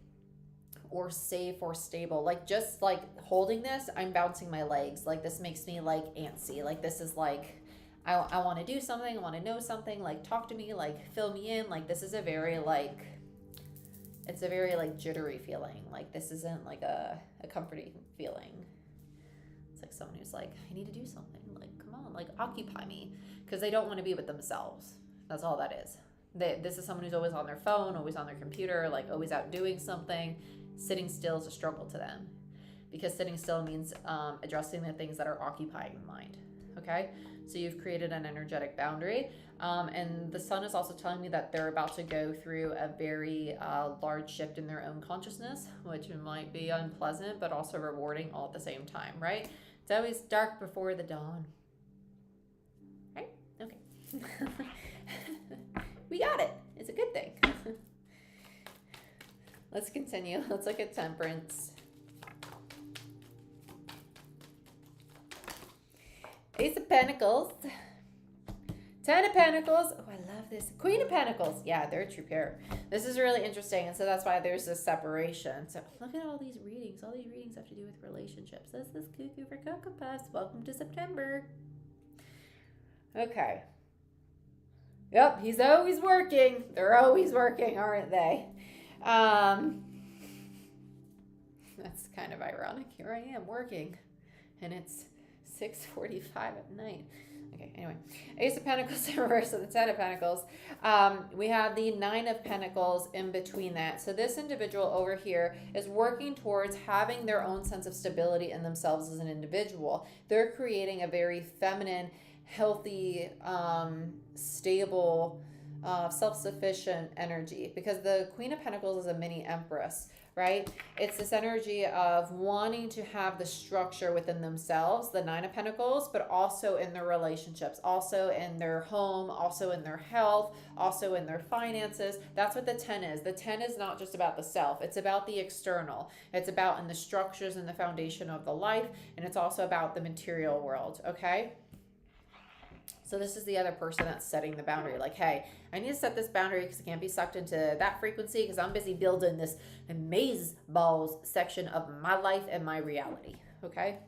or safe or stable. Like, just like holding this, I'm bouncing my legs. Like, this makes me like antsy. Like, this is like, I want to do something. I want to know something. Like, talk to me. Like, fill me in. Like, this is a very like, it's a very like jittery feeling. Like, this isn't like a comforting feeling. It's like someone who's like, I need to do something. Like, come on, like occupy me. Because they don't want to be with themselves. That's all that is. This is someone who's always on their phone, always on their computer, like always out doing something. Sitting still is a struggle to them. Because sitting still means addressing the things that are occupying the mind. Okay? So you've created an energetic boundary. And the Sun is also telling me that they're about to go through a very large shift in their own consciousness, which might be unpleasant, but also rewarding all at the same time, right? It's always dark before the dawn. Right? Okay. We got it. It's a good thing. Let's continue. Let's look at Temperance. Ace of Pentacles. Ten of Pentacles. Oh, I love this. Queen of Pentacles. Yeah, they're a true pair. This is really interesting. And so that's why there's this separation. So look at all these readings. All these readings have to do with relationships. This is Cuckoo for Cocoa Puffs. Welcome to September. Okay. Yep, he's always working. They're always working, aren't they? That's kind of ironic. Here I am working. And it's 6:45 at night. Okay, anyway. Ace of Pentacles in reverse of the Ten of Pentacles. We have the Nine of Pentacles in between that. So this individual over here is working towards having their own sense of stability in themselves as an individual. They're creating a very feminine, healthy, stable, self-sufficient energy, because the Queen of Pentacles is a mini empress, right? It's this energy of wanting to have the structure within themselves, the Nine of Pentacles, but also in their relationships, also in their home, also in their health, also in their finances. That's what the 10 is. The 10 is not just about the self. It's about the external. It's about in the structures and the foundation of the life, and it's also about the material world, okay? So this is the other person that's setting the boundary. Like, hey, I need to set this boundary because I can't be sucked into that frequency because I'm busy building this amaze balls section of my life and my reality. Okay?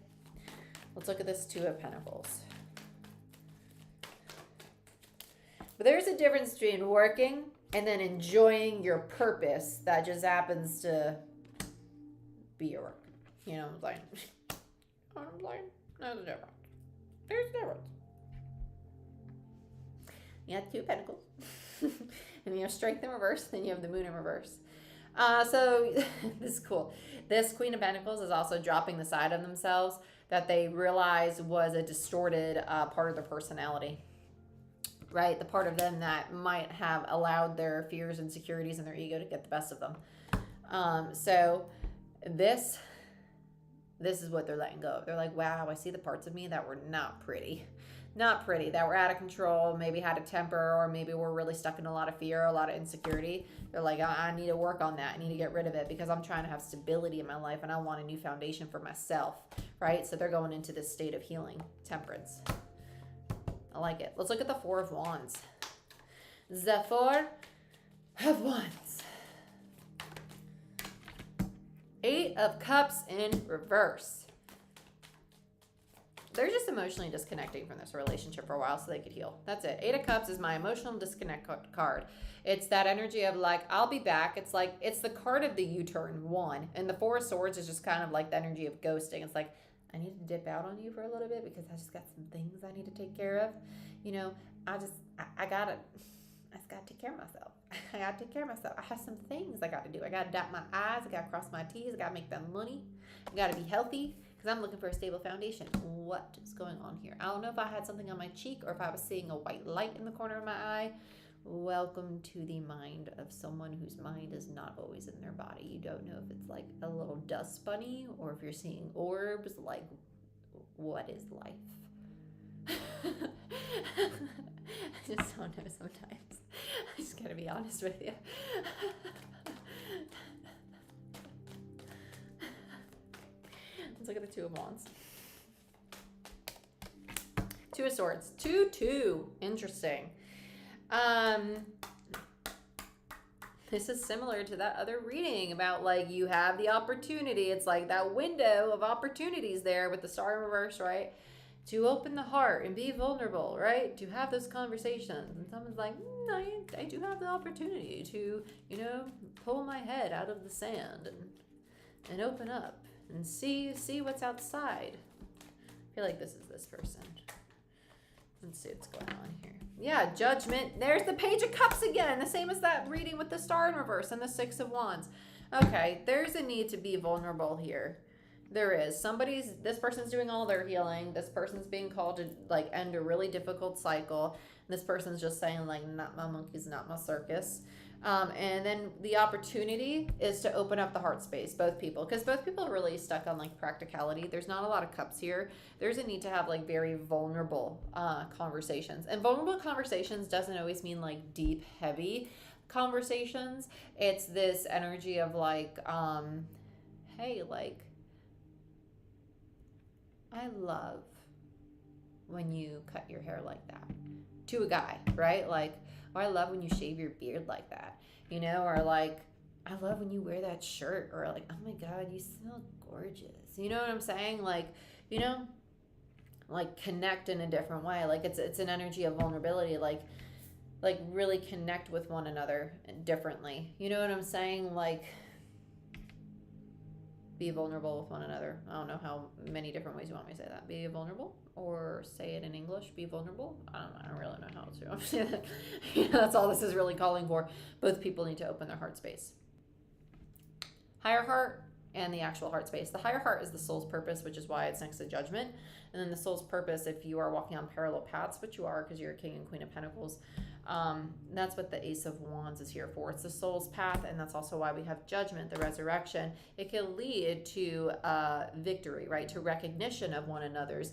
Let's look at this Two of Pentacles. But there's a difference between working and then enjoying your purpose that just happens to be your work. You know what I'm saying? I'm saying? There's a difference. There's a difference. You have Two of Pentacles. And then you have Strength in reverse. Then you have the Moon in reverse. So this is cool. This Queen of Pentacles is also dropping the side of themselves that they realized was a distorted part of their personality. Right? The part of them that might have allowed their fears, insecurities, and their ego to get the best of them. So this is what they're letting go of. They're like, wow, I see the parts of me that were not pretty. not pretty, that were out of control, maybe had a temper, or maybe we're really stuck in a lot of fear, a lot of insecurity. They're like, I need to work on that. I need to get rid of it because I'm trying to have stability in my life and I want a new foundation for myself, right? So they're going into this state of healing, temperance. I like it. Let's look at the Four of Wands. The Four of Wands. Eight of Cups in reverse. They're just emotionally disconnecting from this relationship for a while so they could heal. That's it. Eight of Cups is my emotional disconnect card. It's that energy of like, I'll be back. It's like, it's the card of the U-turn, one. And the Four of Swords is just kind of like the energy of ghosting. It's like, I need to dip out on you for a little bit because I just got some things I need to take care of. You know, I just gotta take care of myself. I gotta take care of myself. I have some things I gotta do. I gotta dot my I's. I gotta cross my T's. I gotta make that money. I gotta be healthy because I'm looking for a stable foundation. What is going on here? I don't know if I had something on my cheek or if I was seeing a white light in the corner of my eye. Welcome to the mind of someone whose mind is not always in their body. You don't know if it's like a little dust bunny or if you're seeing orbs. Like, what is life? I just don't know sometimes. I just gotta be honest with you. Let's look at the Two of Wands. Two of Swords. 2-2. Interesting. This is similar to that other reading about like you have the opportunity. It's like that window of opportunities there with the Star in reverse, right? To open the heart and be vulnerable, right? To have those conversations. And someone's like, I do have the opportunity to, you know, pull my head out of the sand and open up and see what's outside. I feel like this is this person. Let's see what's going on here. Yeah, Judgment. There's the Page of Cups again. The same as that reading with the Star in reverse and the Six of Wands. Okay, there's a need to be vulnerable here. There is. This person's doing all their healing. This person's being called to like end a really difficult cycle. This person's just saying like, not my monkeys, not my circus. And then the opportunity is to open up the heart space, both people, because both people are really stuck on like practicality. There's not a lot of cups here. There's a need to have like very vulnerable conversations, and vulnerable conversations doesn't always mean like deep, heavy conversations. It's this energy of like, hey, like, I love when you cut your hair like that, to a guy, right? Like, or I love when you shave your beard like that, you know, or like, I love when you wear that shirt, or like, oh my God, you smell gorgeous. You know what I'm saying? Like, you know, like connect in a different way. Like it's an energy of vulnerability, like really connect with one another differently. You know what I'm saying? Like, be vulnerable with one another. I don't know how many different ways you want me to say that. Be vulnerable, or say it in English. Be vulnerable. I don't really know how to say that. You know, that's all this is really calling for. Both people need to open their heart space. Higher heart and the actual heart space. The higher heart is the soul's purpose, which is why it's next to Judgment. And then the soul's purpose, if you are walking on parallel paths, which you are because you're a King and Queen of Pentacles, that's what the Ace of Wands is here for. It's the soul's path, and that's also why we have Judgment, the resurrection. It can lead to victory, right? To recognition of one another's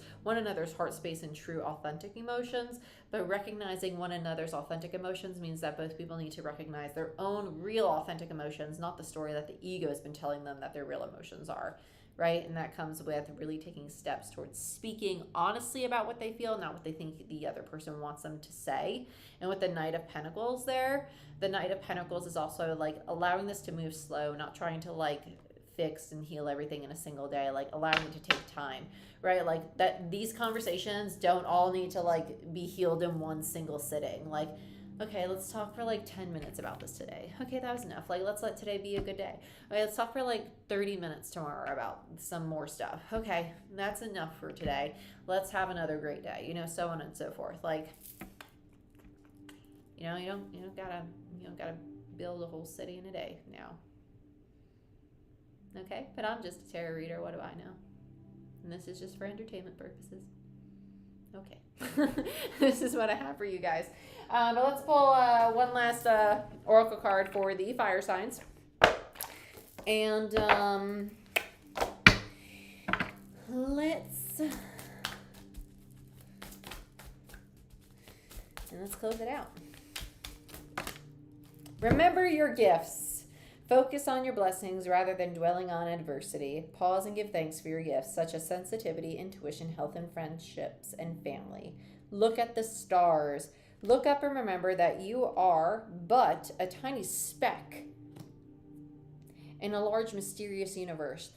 heart space and true authentic emotions. But recognizing one another's authentic emotions means that both people need to recognize their own real authentic emotions, not the story that the ego has been telling them that their real emotions are. Right? And that comes with really taking steps towards speaking honestly about what they feel, not what they think the other person wants them to say. And with the Knight of Pentacles there, the Knight of Pentacles is also like allowing this to move slow, not trying to like fix and heal everything in a single day, like allowing it to take time, right? Like that these conversations don't all need to like be healed in one single sitting. Like, okay, let's talk for like 10 minutes about this today. Okay, that was enough. Like, let's let today be a good day. Okay, let's talk for like 30 minutes tomorrow about some more stuff. Okay, that's enough for today. Let's have another great day, you know, so on and so forth. Like, you know, you don't gotta build a whole city in a day now. Okay, but I'm just a tarot reader. What do I know? And this is just for entertainment purposes. Okay, this is what I have for you guys. But let's pull one last oracle card for the fire signs. And And let's close it out. Remember your gifts. Focus on your blessings rather than dwelling on adversity. Pause and give thanks for your gifts, such as sensitivity, intuition, health, and friendships, and family. Look at the stars. Look up and remember that you are but a tiny speck in a large, mysterious universe.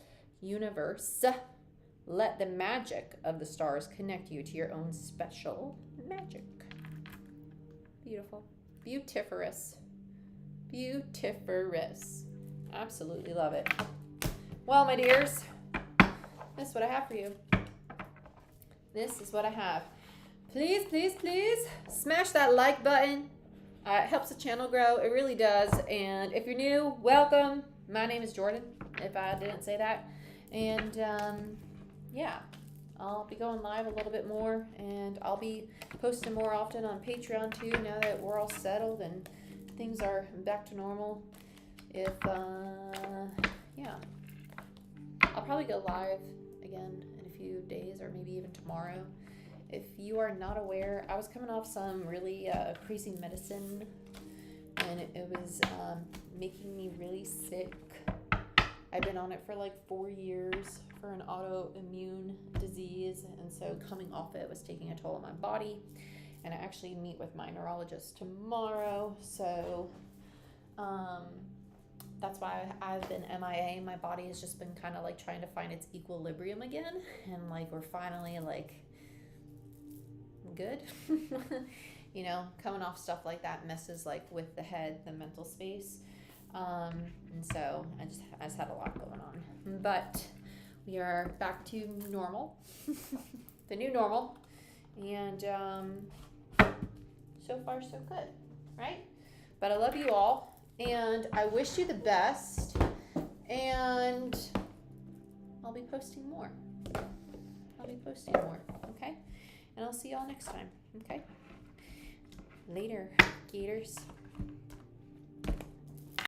Let the magic of the stars connect you to your own special magic. Beautiful. Beautiferous. Beautiferous. Absolutely love it. Well, my dears, this is what I have for you. This is what I have. Please, please, please smash that like button. It helps the channel grow. It really does. And if you're new, welcome. My name is Jordyn, if I didn't say that. And yeah, I'll be going live a little bit more, and I'll be posting more often on Patreon too, now that we're all settled and things are back to normal. If yeah, I'll probably go live again in a few days, or maybe even tomorrow. If you are not aware, I was coming off some really crazy medicine, and it was making me really sick. I've been on it for like 4 years for an autoimmune disease, and so coming off it was taking a toll on my body. And I actually meet with my neurologist tomorrow, so that's why I've been MIA. My body has just been kind of like trying to find its equilibrium again, and like we're finally like good. You know, coming off stuff like that messes like with the head, the mental space. And so I just had a lot going on, but we are back to normal, the new normal, and so far so good, right? But I love you all, and I wish you the best, and I'll be posting more. Okay? And I'll see y'all next time, okay? Later, Gators.